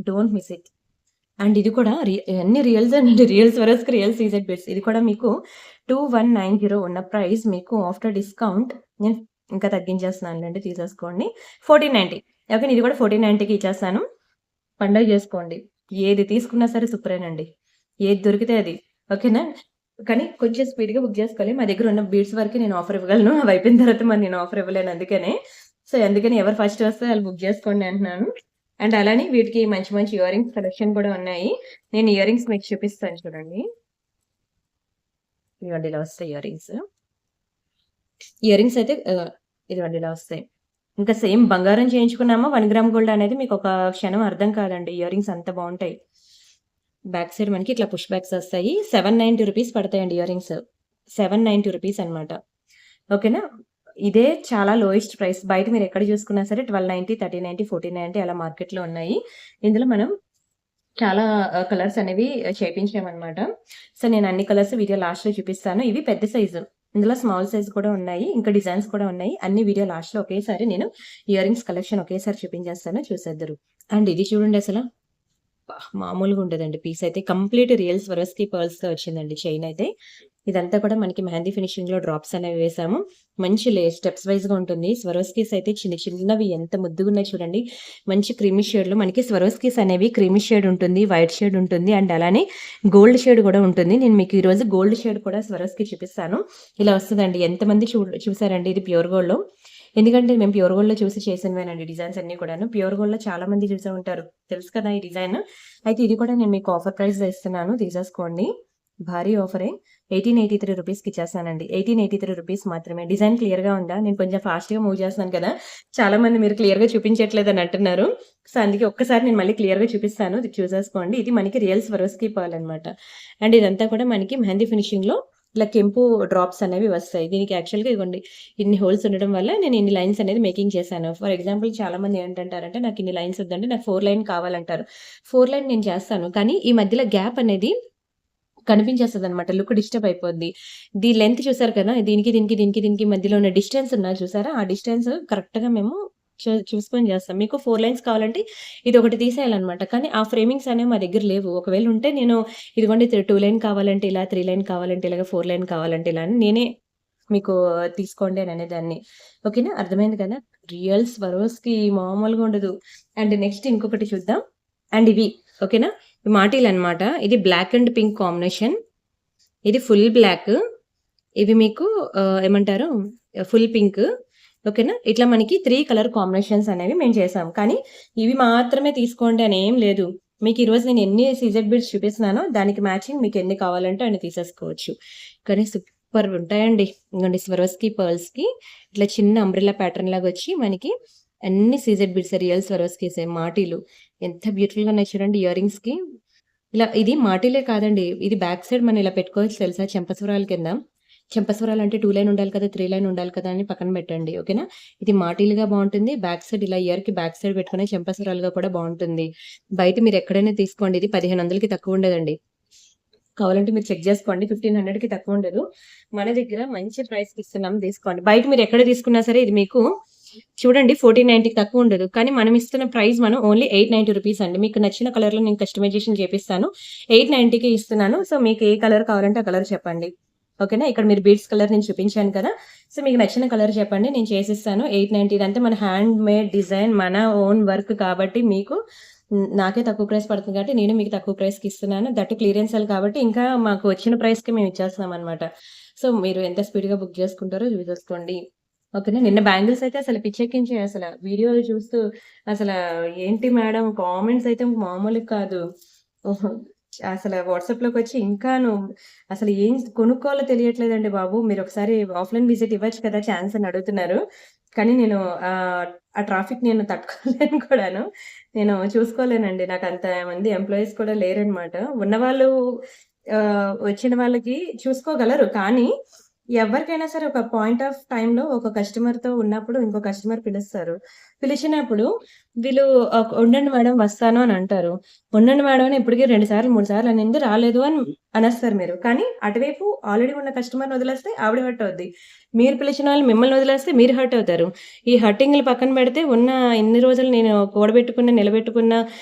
Don't miss it. అండ్ ఇది కూడా అన్ని రియల్స్ అండి. రియల్స్ వరస్‌కి రియల్ సీజెడ్ బిట్స్. ఇది కూడా మీకు 2190 ఉన్న ప్రైస్ మీకు ఆఫ్టర్ డిస్కౌంట్ నేను ఇంకా తగ్గించేస్తున్నానులెండి తీసేసుకోండి. 1490 ఓకే. ఇది కూడా 1490కి ఇచ్చేస్తాను. పండగ చేసుకోండి. ఏది తీసుకున్నా సరే సూపరేనండి. ఏది దొరికితే అది. ఓకేనా? కానీ కొంచెం స్పీడ్‌గా బుక్ చేసుకోవాలి. మా దగ్గర ఉన్న బీడ్స్ వరకే నేను ఆఫర్ ఇవ్వగలను. అవి అయిపోయిన తర్వాత మరి నేను ఆఫర్ ఇవ్వలేను అందుకనే. సో, అందుకని ఎవరు ఫస్ట్ వస్తే ఆళ్ళు బుక్ చేసుకోండి అంటున్నాను. అండ్ అలానే వీటికి మంచి మంచి ఇయర్ రింగ్స్ కలెక్షన్ కూడా ఉన్నాయి. నేను ఇయర్ రింగ్స్ మీకు చూపిస్తాను చూడండి. ఇదిగోండి ఇలా వస్తాయి ఇయర్ రింగ్స్. ఇయర్ రింగ్స్ అయితే ఇదిగోండి ఇలా వస్తాయి. ఇంకా సేమ్ బంగారం చేయించుకున్నామా 1 గ్రామ్ గోల్డ్ అనేది మీకు ఒక క్షణం అర్థం కాదండి. ఇయర్ రింగ్స్ అంత బావుంటాయి. బ్యాక్ సైడ్ మనకి ఇట్లా పుష్ బ్యాక్స్ వస్తాయి. రూ. 790 పడతాయండి ఇయర్ రింగ్స్. రూ. 790 అన్నమాట. ఓకేనా? ఇదే చాలా లోయెస్ట్ ప్రైస్. బయట మీరు ఎక్కడ చూసుకున్నా సరే 1290, 1390, 1490 అలా మార్కెట్‌లో ఉన్నాయి. ఇందులో మనం చాలా కలర్స్ అనేవి చేపించామన్నమాట. సో, నేను అన్ని కలర్స్ వీడియో లాస్ట్‌లో చూపిస్తాను. ఇవి పెద్ద సైజు. ఇందులో స్మాల్ సైజ్ కూడా ఉన్నాయి. ఇంకా డిజైన్స్ కూడా ఉన్నాయి. అన్ని వీడియో లాస్ట్‌లో ఒకేసారి నేను ఇయర్ రింగ్స్ కలెక్షన్ ఒకేసారి చూపించేస్తాను చూసేద్దురు. అండ్ ఇది చూడండి అసల. మామూలుగా ఉండదండి పీస్ అయితే. కంప్లీట్ రియల్ స్వరోస్కి పర్ల్స్‌తో వచ్చిందండి చైన్ అయితే. ఇదంతా కూడా మనకి మెహందీ ఫినిషింగ్‌లో డ్రాప్స్ అనేవి వేసాము. మంచి స్టెప్స్ వైస్‌గా ఉంటుంది. స్వరోస్కీస్ అయితే చిన్న చిన్నవి ఎంత ముద్దుగున్నాయి చూడండి. మంచి క్రీమీ షేడ్‌లో మనకి స్వరోస్కీస్ అనేవి క్రీమీ షేడ్ ఉంటుంది, వైట్ షేడ్ ఉంటుంది అండ్ అలానే గోల్డ్ షేడ్ కూడా ఉంటుంది. నేను మీకు ఈరోజు గోల్డ్ షేడ్ కూడా స్వరోస్కి చూపిస్తాను. ఇలా వస్తదండి. ఎంతమంది చూసారండి ఇది ప్యూర్ గోల్డ్‌లో. ఎందుకంటే మేము ప్యూర్ గోల్డ్‌లో చూసి చేసినవేనండి డిజైన్స్ అన్నీ కూడాను. ప్యూర్ గోల్డ్‌లో చాలా మంది చూసే ఉంటారు. తెలుసు కదా ఈ డిజైన్. అయితే ఇది కూడా నేను మీకు ఆఫర్ ప్రైస్‌లో ఇస్తున్నాను. తీసేసుకోండి. భారీ ఆఫరే. రూ. 1883కి ఇచ్చేస్తానండి. రూ. 1883 మాత్రమే. డిజైన్ క్లియర్‌గా ఉందా? నేను కొంచెం ఫాస్ట్‌గా మూవ్ చేస్తున్నాను కదా! చాలా మంది మీరు క్లియర్‌గా చూపించట్లేదని అంటున్నారు. సో, అందుకే ఒక్కసారి నేను మళ్ళీ క్లియర్‌గా చూపిస్తాను. ఇది చూసేసుకోండి. ఇది మనకి రియల్ స్వరోస్కి పర్ల్ అనమాట. అండ్ ఇదంతా కూడా మనకి మెహందీ ఫినిషింగ్‌లో ఇలా కెంపు డ్రాప్స్ అనేవి వస్తాయి. దీనికి యాక్చువల్‌గా ఇగోండి ఇన్ని హోల్స్ ఉండడం వల్ల నేను ఇన్ని లైన్స్ అనేది మేకింగ్ చేశాను. ఫర్ ఎగ్జాంపుల్ చాలామంది ఏంటంటారంటే నాకు ఇన్ని లైన్స్ వద్దండి. నాకు 4 లైన్ కావాలంటారు. 4 లైన్ నేను చేస్తాను. కానీ ఈ మధ్యలో గ్యాప్ అనేది కనిపించేస్తదనమాట. లుక్ డిస్టర్బ్ అయిపోద్ది. లెంత్ చూసారు కదా! దీనికి మధ్యలో ఉన్న డిస్టెన్స్ ఉన్నది చూసారా? ఆ డిస్టెన్స్ కరెక్ట్‌గా మేము చూసుకొని చేస్తాం. మీకు 4 లైన్స్ కావాలంటే ఇదొకటి తీసేయాలనమాట. కానీ ఆ ఫ్రేమింగ్స్ అనేవి మా దగ్గర లేవు. ఒకవేళ ఉంటే నేను ఇదిగోండి 2 లైన్ కావాలంటే ఇలా, 3 లైన్ కావాలంటే ఇలాగ, 4 లైన్ కావాలంటే ఇలా అని నేనే మీకు తీసుకోండి అని అనేదాన్ని. ఓకేనా? అర్థమైంది కదా! రియల్ స్వరోస్‌కి మామూలుగా ఉండదు. అండ్ నెక్స్ట్ ఇంకొకటి చూద్దాం. అండ్ ఇవి ఓకేనా? మాటీలనమాట. ఇది బ్లాక్ అండ్ పింక్ కాంబినేషన్. ఇది ఫుల్ బ్లాక్. ఇవి మీకు ఏమంటారు ఫుల్ పింక్. ఓకేనా? ఇట్లా మనకి 3 కలర్ కాంబినేషన్స్ అనేవి మేము చేసాం. కానీ ఇవి మాత్రమే తీసుకోండి అని ఏం లేదు. మీకు ఈరోజు నేను ఎన్ని సీజెడ్ బీడ్స్ చూపిస్తున్నానో దానికి మ్యాచింగ్ మీకు ఎన్ని కావాలంటే అన్ని తీసేసుకోవచ్చు. కానీ సూపర్ ఉంటాయండి. ఇంగోండి స్వరోస్కి పర్ల్స్‌కి ఇట్లా చిన్న అంబ్రెల్లా ప్యాటర్న్ లాగా వచ్చి మనకి అన్ని సీజెడ్ బీడ్స్ రియల్ స్వరోస్కీసే మాటీలు. ఎంత బ్యూటిఫుల్‌గా ఉన్నాయి చూడండి ఇయర్ రింగ్స్‌కి. ఇలా ఇది మాటీలే కాదండి. ఇది బ్యాక్ సైడ్ మనం ఇలా పెట్టుకోవచ్చు తెలుసా చెంపస్వరాల కింద. చెంపస్వరాలంటే 2 లైన్ ఉండాలి కదా! 3 లైన్ ఉండాలి కదా! అని పక్కన పెట్టండి. ఓకేనా? ఇది మాటీలుగా బావుంటుంది. బ్యాక్ సైడ్ ఇలా ఇయర్‌కి బ్యాక్ సైడ్ పెట్టుకునే చెంపస్వరాలుగా కూడా బావుంటుంది. బయట మీరు ఎక్కడైనా తీసుకోండి. ఇది 1500కి తక్కువ ఉండదండి. కావాలంటే మీరు చెక్ జేసుకోండి. 1500కి తక్కువ ఉండదు. మన దగ్గర మంచి ప్రైస్‌కి ఇస్తున్నాం తీసుకోండి. బయట మీరు ఎక్కడ తీసుకున్నా సరే ఇది మీకు చూడండి 1490కి తక్కువ ఉండదు. కానీ మనం ఇస్తున్న ప్రైస్ మనం ఓన్లీ 890 రూపీస్ అండి. మీకు నచ్చిన కలర్‌లో నేను కస్టమైజేషన్ చేపిస్తాను. 890కే ఇస్తున్నాను. సో, మీకు ఏ కలర్ కావాలంటే ఆ కలర్ చెప్పండి. ఓకేనా? ఇక్కడ మీరు బీడ్స్ కలర్ నేను చూపించాను కదా! సో, మీకు నచ్చిన కలర్ చెప్పండి. నేను చేసిస్తాను. 890 ఇదంతా మన హ్యాండ్ మేడ్ డిజైన్ మన ఓన్ వర్క్ కాబట్టి మీకు నాకే తక్కువ ప్రైస్ పడుతుంది కాబట్టి నేను మీకు తక్కువ ప్రైస్‌కి ఇస్తున్నాను. దట్ క్లియరెన్స్ సేల్ కాబట్టి ఇంకా మాకు వచ్చిన ప్రైస్‌కే మేము ఇచ్చేస్తున్నామనమాట. సో, మీరు ఎంత స్పీడ్‌గా బుక్ చేసుకుంటారో చూసేసుకోండి. ఓకేనా. నిన్న బ్యాంగిల్స్ అయితే అసలు పిచ్చెక్కించాయి అసల. వీడియోలు చూస్తూ అసల ఏంటి మేడం కామెంట్స్ అయితే మామూలుగా కాదు. ఓహో! అసల వాట్సాప్‌లోకొచ్చి ఇంకాను అసలు ఏం కొనుక్కోవాలో తెలియట్లేదండి బాబు. మీరొకసారి ఆఫ్‌లైన్ విజిట్ ఇవ్వచ్చు కదా! ఛాన్స్ అని అడుగుతున్నారు. కానీ నేను ఆ ట్రాఫిక్ నేను తట్టుకోలేను కూడాను. నేను చూసుకోలేనండి. నాకంత మంది ఎంప్లాయీస్ కూడా లేరనమాట. ఉన్నవాళ్ళు వచ్చిన వాళ్ళకి చూసుకోగలరు. కానీ ఎవరికైనా సరే ఒక పాయింట్ ఆఫ్ టైమ్‌లో ఒక కస్టమర్‌తో ఉన్నప్పుడు ఇంకో కస్టమర్ పిలుస్తారు. పిలిచినప్పుడు వీళ్ళు ఉండండి మేడం వస్తాను అని అంటారు. ఉండండి మేడం అని ఇప్పటికి 2 సార్లు, 3 సార్లు అనింది రాలేదు అని అనేస్తారు మీరు. కానీ అటువైపు ఆల్రెడీ ఉన్న కస్టమర్‌ని వదిలేస్తే ఆవిడ హర్ట్ అవుద్ది. మీరు పిలిచిన వాళ్ళు మిమ్మల్ని వదిలేస్తే మీరు హర్ట్ అవుతారు. ఈ హర్టింగ్‌లు పక్కన పెడితే ఉన్న ఇన్ని రోజులు నేను కూడబెట్టుకున్న, నిలబెట్టుకున్న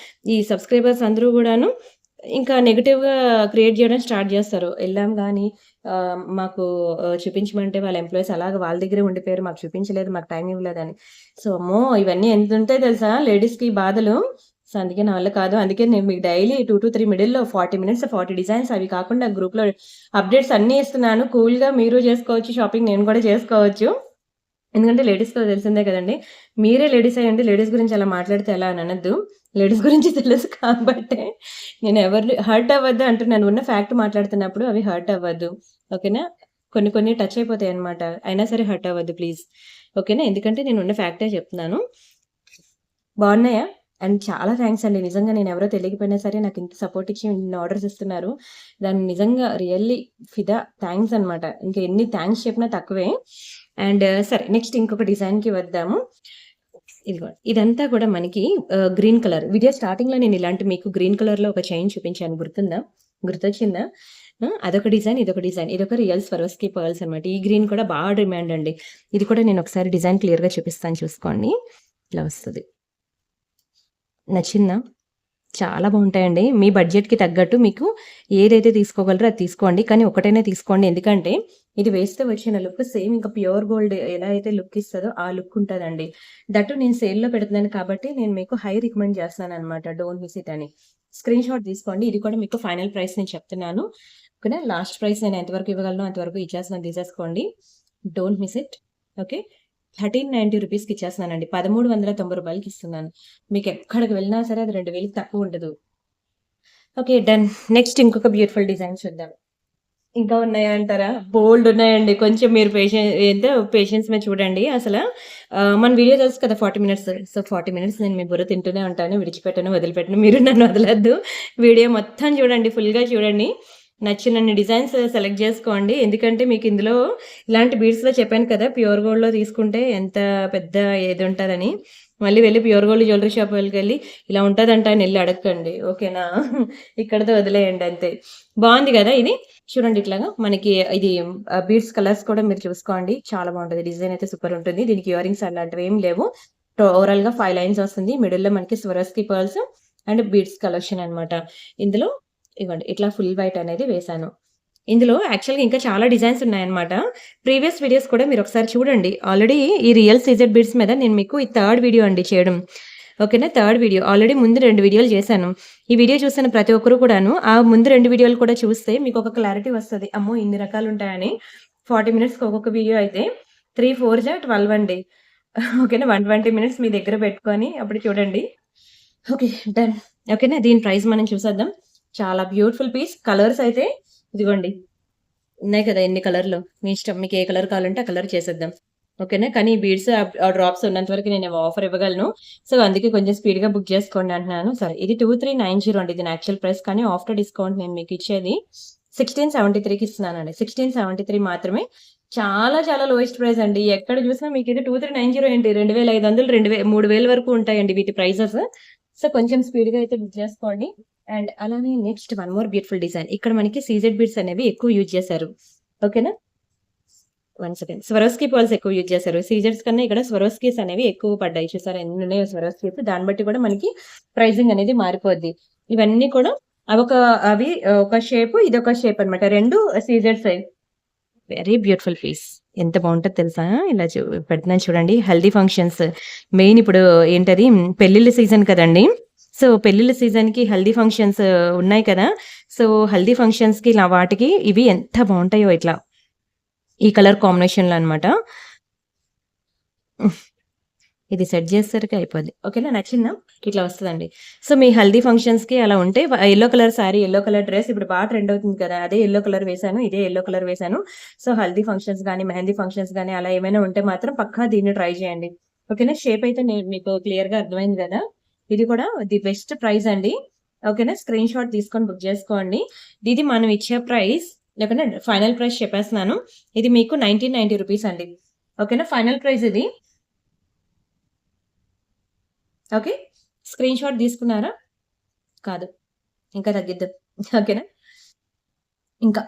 ఈ సబ్‌స్క్రైబర్స్ అందరూ గూడాను ఇంకా నెగెటివ్‌గా క్రియేట్ జేయడం స్టార్ట్ జేస్తారు. ఎళ్ళాం గానీ మాకు చూపించమంటే వాళ్ళ ఎంప్లాయీస్ అలాగా వాళ్ళ దగ్గరే ఉండిపోయారు. మాకు చూపించలేదు, మాకు టైం ఇవ్వలేదని. సో, అమ్మో! ఇవన్నీ ఎంతుంటాయి తెలుసా లేడీస్‌కి బాధలు. సో, అందుకే నా వల్ల కాదు. అందుకే నేను మీకు డైలీ 2-3 మిడిల్‌లో 40 మినిట్స్ 40 డిజైన్స్ అవి కాకుండా గ్రూప్‌లో అప్‌డేట్స్ అన్నీ ఇస్తున్నాను. కూల్‌గా మీరు జేసుకోవచ్చు షాపింగ్ నేను గూడా జేసుకోవచ్చు. ఎందుకంటే లేడీస్‌తో తెలిసిందే కదండీ. మీరే లేడీస్ అయ్యుండి లేడీస్ గురించి అలా మాట్లాడితే ఎలా అని అనొద్దు. లేడీస్ గురించి తెలుసు కాబట్టే నేను ఎవరిని హర్ట్ అవ్వద్దు అంటున్నాను. ఉన్న ఫ్యాక్ట్ మాట్లాడుతున్నప్పుడు అవి హర్ట్ అవ్వద్దు. ఓకేనా? కొన్ని కొన్ని టచ్ అయిపోతాయన్నమాట. అయినా సరే హర్ట్ అవ్వద్దు ప్లీజ్. ఓకేనా? ఎందుకంటే నేను ఉన్న ఫ్యాక్టే చెప్తున్నాను. బావున్నాయా? అండ్ చాలా థాంక్స్ అండి. నిజంగా నేనెవరో తెలియకపోయినా సరే నాకింత సపోర్ట్ ఇచ్చి ఇన్ని ఆర్డర్స్ ఇస్తున్నారు. దాన్ని నిజంగా రియల్లీ ఫిదా. థాంక్స్ అనమాట. ఇంక ఎన్ని థాంక్స్ చెప్పినా తక్కువే. అండ్ సరే నెక్స్ట్ ఇంకొక డిజైన్‌కి వద్దాము. ఇదిగోండి. ఇదంతా కూడా మనకి గ్రీన్ కలర్. వీడియో స్టార్టింగ్‌లో నేను ఇలాంటి మీకు గ్రీన్ కలర్‌లో ఒక చైన్ చూపించాను గుర్తుందా? గుర్తొచ్చిందా? అదొక డిజైన్, ఇదొక డిజైన్. ఇదొక రియల్ స్వరోస్కి పర్ల్స్ అనమాట. ఈ గ్రీన్ కూడా బాగా డిమాండ్ అండి. ఇది కూడా నేను ఒకసారి డిజైన్ క్లియర్‌గా చూపిస్తాను చూసుకోండి. ఇలా వస్తది. నచ్చిందా? చాలా బావుంటాయండి. మీ బడ్జెట్‌కి తగ్గట్టు మీకు ఏదైతే తీసుకోగలరో అది తీసుకోండి. కానీ ఒకటైనా తీసుకోండి. ఎందుకంటే ఇది వేస్తే వచ్చిన లుక్ సేమ్ ఇంకా ప్యూర్ గోల్డ్ ఎలా అయితే లుక్ ఇస్తదో ఆ లుక్ ఉంటదండి. దట్టు నేను సేల్‌లో పెడుతున్నాను కాబట్టి నేను మీకు హై రికమెండ్ చేస్తాననమాట. డోంట్ మిస్ ఇట్ అని. స్క్రీన్ షాట్ తీసుకోండి. ఇది కూడా మీకు ఫైనల్ ప్రైస్ నేను చెప్తున్నాను. ఓకేనా. లాస్ట్ ప్రైస్ నేను ఎంతవరకు ఇవ్వగలనో అంతవరకు ఇచ్చేస్తున్నాను తీసేసుకోండి. Don't miss it. ఓకే. ₹1390కి ఇచ్చేస్తున్నానండి. ₹1390కి ఇస్తున్నాను. మీకెక్కడికి వెళ్ళినా సరే అది 2000కి తక్కువ ఉండదు. ఓకే. డన్. నెక్స్ట్ ఇంకొక బ్యూటిఫుల్ డిజైన్ చూద్దాం. ఇంకా ఉన్నాయా అంటారా? బోలెడు ఉన్నాయండి. కొంచెం మీరు పేషెన్స్ మీద చూడండి. మన వీడియో తెలుసు కదా! 40 మినిట్స్. సో, 40 మినిట్స్ నేను మీ బుర్ర తింటూనే ఉంటాను. విడిచిపెట్టను, వదిలిపెట్టను. మీరు నన్ను వదలొద్దు. వీడియో మొత్తం చూడండి. ఫుల్‌గా చూడండి. నచ్చినన్ని డిజైన్స్ సెలెక్ట్ జేసుకోండి. ఎందుకంటే మీకిందులో ఇలాంటి బీడ్స్‌లో చెప్పాను కదా! ప్యూర్ గోల్డ్‌లో తీసుకుంటే ఎంత పెద్ద ఇదుంటదని. మళ్ళీ వెళ్లి ప్యూర్ గోల్డ్ జ్యువెల్లరీ షాప్‌కెళ్ళి ఇలా ఉంటదంట అని ఎళ్లి అడగకండి. ఓకేనా? ఇక్కడితో వదిలేయండి అంతే. బావుంది గదా! ఇది. చూడండి ఇట్లాగా మనకి ఇది బీడ్స్ కలర్స్ కూడా మీరు చూసుకోండి. చాలా బావుంటది. డిజైన్ అయితే సూపర్ ఉంటుంది. దీనికి ఇయర్ రింగ్స్ అలాంటివేమి లేవు. ఓవరాల్‌గా 5 లైన్స్ వస్తుంది. మిడిల్‌లో మనకి స్వరస్కి పర్ల్స్ అండ్ బీడ్స్ కలెక్షన్ అన్నమాట. ఇందులో ఇగోండి ఇట్లా ఫుల్ వైట్ అనేది వేశాను. ఇందులో యాక్చువల్‌గా ఇంకా చాలా డిజైన్స్ ఉన్నాయన్నమాట. ప్రీవియస్ వీడియోస్ కూడా మీరొకసారి చూడండి. ఆల్రెడీ ఈ రియల్ సీజెడ్ బీడ్స్ మీద నేను మీకు ఈ థర్డ్ వీడియో అండి చేయడం. ఓకేనా. Third video. ఆల్రెడీ ముందు 2 వీడియోలు చేశాను. ఈ వీడియో చూసిన ప్రతి ఒక్కరు కూడాను ఆ ముందు 2 వీడియోలు కూడా చూస్తే మీకొక క్లారిటీ వస్తది. అమ్మో! ఇన్ని రకాలుంటాయని. 40 మినిట్స్‌కి ఒక్కొక్క వీడియో అయితే 3, 4 జా 12 అండి. ఓకేనా. 120 మినిట్స్ మీ దగ్గర పెట్టుకొని అప్పుడు చూడండి. ఓకే. డన్. ఓకేనా. దీని ప్రైస్ మనం చూసేద్దాం. చాలా బ్యూటిఫుల్ పీస్. కలర్స్ అయితే ఇదిగోండి. ఉన్నాయి కదా! ఎన్ని కలర్‌లు. మీ ఇష్టం. మీకు ఏ కలర్ కావాలంటే ఆ కలర్ చేసేద్దాం. ఓకేనా. కానీ ఈ బీడ్స్ ఆ డ్రాప్స్ ఉన్నంత వరకు నేను ఆఫర్ ఇవ్వగలను. సో, అందుకే కొంచెం స్పీడ్‌గా బుక్ చేసుకోండి అంటున్నాను. సరే ఇది 2390 అండి దీని యాక్చువల్ ప్రైస్. కానీ ఆఫ్టర్ డిస్కౌంట్ నేను మీకు ఇచ్చేది 1673కి ఇస్తున్నానండి. 1673 మాత్రమే. చాలా చాలా లోయెస్ట్ ప్రైస్ అండి. ఎక్కడ చూసినా మీకు ఇది 2390 ఏంటి 2500, 3000 వరకు ఉంటాయండి వీటి ప్రైజెస్. సో, కొంచెం స్పీడ్‌గా అయితే బుక్ చేసుకోండి. అండ్ అలానే next one more beautiful design. ఇక్కడ మనకి సీజెడ్ బీడ్స్ అనేవి ఎక్కువ యూజ్ చేశారు. ఓకేనా. One second. స్వరోస్కీ పర్ల్స్ ఎక్కువ యూజ్ చేశారు. సీజెడ్స్ కన్నా ఇక్కడ స్వరోస్కీస్ అనేవి ఎక్కువ పడ్డాయి. చూసారా ఎన్నున్నాయో స్వరోస్కీస్. దాన్ని బట్టి కూడా మనకి ప్రైజింగ్ అనేది మారిపోద్ది. ఇవన్నీ కూడా అవి ఒక షేప్, ఇదొక షేప్ అన్నమాట. 2 సీజెడ్సే. Very beautiful piece. ఎంత బావుంటదో తెలుసా? ఇలా పెడుతున్నాను చూడండి. హల్దీ ఫంక్షన్స్ మెయిన్ ఇప్పుడు ఏంటది పెళ్ళిళ్ళ సీజన్ కదండీ! సో, పెళ్ళిళ్ళ సీజన్‌కి హల్దీ ఫంక్షన్స్ ఉన్నాయి కదా! సో, హల్దీ ఫంక్షన్స్‌కి ఇలా వాటికి ఇవి ఎంత బావుంటాయో ఇట్లా. ఈ కలర్ కాంబినేషన్‌లో అన్నమాట. ఇది సెట్ చేసేసరికి అయిపోద్ది. ఓకేనా. నచ్చిందా? ఇట్లా వస్తదండి. సో, మీ హల్దీ ఫంక్షన్స్‌కి అలా ఉంటే yellow colour sorry, yellow colour dress ఇప్పుడు బాగా ట్రెండ్ అవుతుంది కదా! అదే యెల్లో కలర్ వేశాను. ఇదే యెల్లో కలర్ వేశాను. సో, హల్దీ ఫంక్షన్స్ గాని, మెహందీ ఫంక్షన్స్ గాని అలా ఏమైనా ఉంటే మాత్రం పక్కా దీన్ని ట్రై చేయండి. ఓకేనా. షేప్ అయితే నేను మీకు క్లియర్‌గా అర్థమైంది గదా! ఇది కూడా ది బెస్ట్ ప్రైస్ అండి. ఓకేనా. స్క్రీన్ షాట్ తీసుకొని బుక్ చేసుకోండి. ఇది మనం ఇచ్చే ప్రైస్ ఓకేనా. ఫైనల్ ప్రైస్ చెప్పేస్తున్నాను. ఇది మీకు రూ. 1990 అండి. ఓకేనా. ఫైనల్ ప్రైస్ ఇది. ఓకే. స్క్రీన్ షాట్ తీసుకున్నారా? కాదు. ఇంకా తగ్గిద్దాం. ఓకేనా. ఇంకా.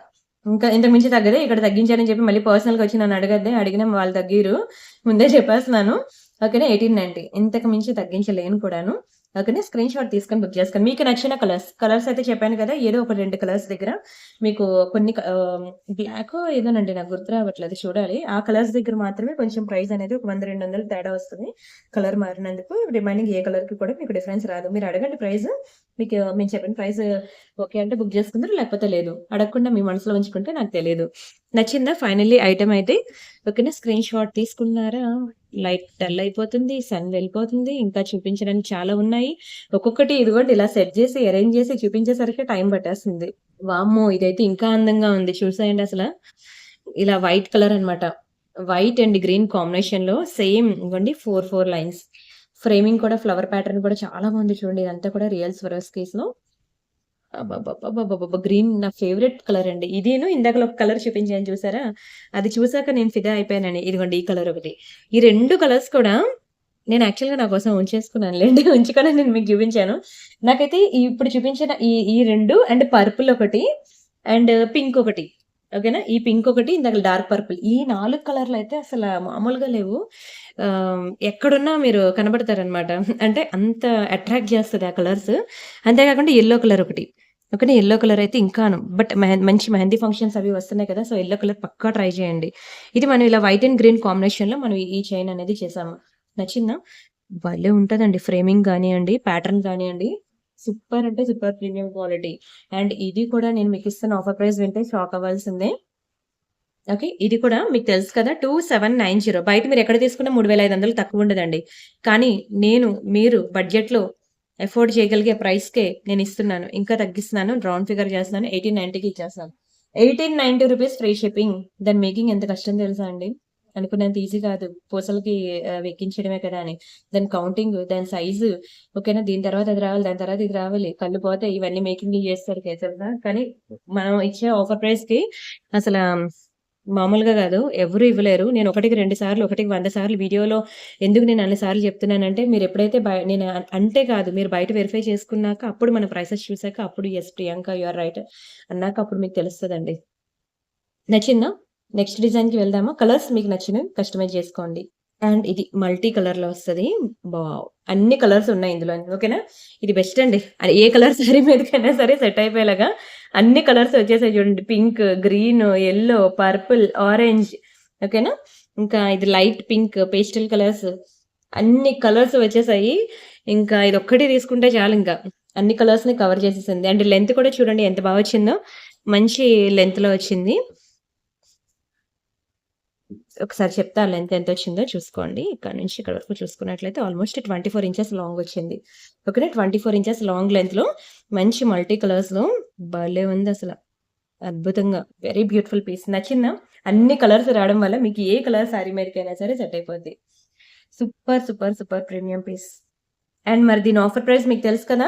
ఇంకా ఇంతకు మించి తగ్గదు. ఇక్కడ తగ్గించారని చెప్పి మళ్ళీ పర్సనల్‌గా వచ్చి నన్ను అడగద్దే. అడిగినా వాళ్ళు తగ్గియరు. ముందే చెప్పేస్తున్నాను. ఓకేనా. 1890 ఇంతకు మించి తగ్గించలేను కూడాను. ఓకేనా. స్క్రీన్ షాట్ తీసుకొని బుక్ చేసుకోండి. మీకు నచ్చిన కలర్స్ అయితే చెప్పాను కదా! ఏదో ఒక 2 కలర్స్ దగ్గర మీకు బ్లాకో ఏదోనండి నాకు గుర్తు రావట్లేదు చూడాలి. ఆ కలర్స్ దగ్గర మాత్రమే కొంచెం ప్రైస్ అనేది ఒక 100, 200 తేడా వస్తది. కలర్ మారినందుకు రిమైనింగ్ ఏ కలర్‌కి కూడా మీకు డిఫరెన్స్ రాదు. మీరు అడగండి ప్రైస్. మీకు మేము చెప్పిన ప్రైస్ ఓకే అంటే బుక్ చేసుకుందరు. లేకపోతే లేదు. అడగకుండా మీ మనసులో ఉంచుకుంటే నాకు తెలీదు. నచ్చిందా ఫైనల్లీ ఐటెమ్ అయితే? ఓకేనా. స్క్రీన్ షాట్ తీసుకున్నారా? లైట్ డల్ అయిపోతుంది. సన్ వెళ్ళిపోతుంది. ఇంకా చూపించడానికి చాలా ఉన్నాయి. ఒక్కొక్కటి ఇదిగోండి ఇలా సెట్ చేసి, అరేంజ్ చేసి చూపించేసరికి టైం పట్టేస్తుంది. వామ్మో! ఇదైతే ఇంకా అందంగా ఉంది. చూసేయండి అసల. ఇలా వైట్ కలర్ అన్నమాట. వైట్ అండ్ గ్రీన్ కాంబినేషన్‌లో సేమ్ ఇగోండి 4 లైన్స్. ఫ్రేమింగ్ కూడా ఫ్లవర్ ప్యాటర్న్ కూడా చాలా బాగుంది చూడండి. ఇదంతా కూడా రియల్ స్వరోస్కీస్‌లో అబ్బబ్బబ్బబ్బబ్బబ్బబ్బ! గ్రీన్ నా ఫేవరెట్ కలర్ అండి. ఇదీను ఇందాకల ఒక కలర్ చూపించాను చూసారా? అది చూసాక నేను ఫిదా అయిపోయానండి. ఇదిగోండి ఈ కలర్ ఒకటి. ఈ 2 కలర్స్ కూడా నేను యాక్చువల్‌గా నా కోసం ఉంచేసుకున్నానులెండి. ఉంచుకొని నేను మీకు చూపించాను. నాకైతే ఇప్పుడు చూపించిన ఈ 2 అండ్ పర్పుల్ ఒకటి అండ్ పింక్ ఒకటి. ఓకేనా? ఈ పింక్ ఒకటి, ఇందాక డార్క్ పర్పుల్. ఈ 4 కలర్‌లు అయితే అసల మామూలుగా లేవు. ఎక్కడున్నా మీరు కనబడతారనమాట. అంటే అంత అట్రాక్ట్ చేస్తది ఆ కలర్స్. అంతే కాకుండా యెల్లో కలర్ ఒకటి. ఓకేనా? యెల్లో కలర్ అయితే ఇంకాను. బట్ మంచి మెహందీ ఫంక్షన్స్ అవి వస్తున్నాయి కదా! సో, యెల్లో కలర్ పక్కా ట్రై చేయండి. ఇది మనం ఇలా వైట్ అండ్ గ్రీన్ కాంబినేషన్‌లో మనం ఈ చైన్ అనేది చేసాము. నచ్చిందా? భలే ఉంటదండి. ఫ్రేమింగ్ గానియండి, ప్యాటర్న్ గానియండి. సూపర్ అంటే సూపర్ ప్రీమియం క్వాలిటీ. అండ్ ఇది కూడా నేను మీకిస్తున్న ఆఫర్ ప్రైస్ వింటే షాక్ అవ్వాల్సిందే. ఓకే. ఇది కూడా మీకు తెలుసు కదా! 2790 బయట మీరెక్కడ తీసుకున్నా 3500 తక్కువుండదండి. కానీ నేను, మీరు బడ్జెట్‌లో అఫోర్డ్ చేయగలిగే ప్రైస్‌కే నేనిస్తున్నాను. ఇంకా తగ్గిస్తున్నాను. రౌండ్ ఫిగర్ చేస్తున్నాను. 1890కి ఇచ్చేస్తాను. 1890 రూపీస్ ఫ్రీ షిప్పింగ్. దాని మేకింగ్ ఎంత కష్టం తెలుసా అండి? అనుకున్నంత ఈజీ కాదు. పూసలకి ఎక్కించడమే కదా అని. దాని కౌంటింగ్, దాని సైజు ఓకేనా? దీని తర్వాత అది రావాలి. దాని తర్వాత ఇది రావాలి. కళ్ళు పోతాయి. ఇవన్నీ మేకింగ్‌లు చేస్తారు తెలుసా? కానీ మనం ఇచ్చే ఆఫర్ ప్రైస్‌కి అసల మామూలుగా గాదు. ఎవరు ఇవ్వలేరు. నేను ఒకటికి 2 సార్లు, ఒకటికి 100 సార్లు వీడియోలో ఎందుకు నేను అన్ని సార్లు చెప్తున్నానంటే, మీరెప్పుడైతే నేను అంటే కాదు. మీరు బయట వెరిఫై చేసుకున్నాక, అప్పుడు మన ప్రైసెస్ చూసాక, అప్పుడు yes Priyanka you are right అన్నాక అప్పుడు మీకు తెలుస్తదండి. నచ్చిందా? నెక్స్ట్ డిజైన్‌కి వెళ్దామా? కలర్స్ మీకు నచ్చినవి కస్టమైజ్ చేసుకోండి. అండ్ ఇది మల్టీ కలర్‌లో వస్తది. వావ్! అన్ని కలర్స్ ఉన్నాయి ఇందులోని. ఓకేనా? ఇది బెస్ట్ అండి. అది ఏ కలర్ సారీ మీదకైనా సరే సెట్ అయిపోయేలాగా అన్ని కలర్స్ వచ్చేసాయి చూడండి. Pink, green, yellow, purple, orange ఓకేనా? ఇంకా ఇది లైట్ పింక్, పేస్టల్ కలర్స్ అన్ని కలర్స్ వచ్చేసాయి. ఇంకా ఇదొక్కటి తీసుకుంటే చాలింకా. అన్ని కలర్స్‌ని కవర్ చేసేసింది. అండ్ లెంత్ కూడా చూడండి ఎంత బా వచ్చిందో. మంచి లెంగ్త్‌లో వచ్చింది. ఒకసారి చెప్తా లెంత్ ఎంతొచ్చిందో చూసుకోండి. ఇక్కడ నుంచి ఇక్కడ వరకు చూసుకున్నట్లయితే ఆల్‌మోస్ట్ 24 ఇంచెస్ లాంగ్ వచ్చింది. ఓకేనా? 24 ఇంచెస్ లాంగ్ లెంగ్త్‌లో మంచి మల్టీ కలర్స్‌లో భలే ఉందసల. అద్భుతంగా వెరీ బ్యూటిఫుల్ పీస్. నచ్చిందా? అన్ని కలర్స్ రావడం వల్ల మీకు ఏ కలర్ సారీ మీదకైనా సరే సెట్ అయిపోద్ది. Super, super, super premium piece. And మరి దీని ఆఫర్ ప్రైస్ మీకు తెలుసు కదా!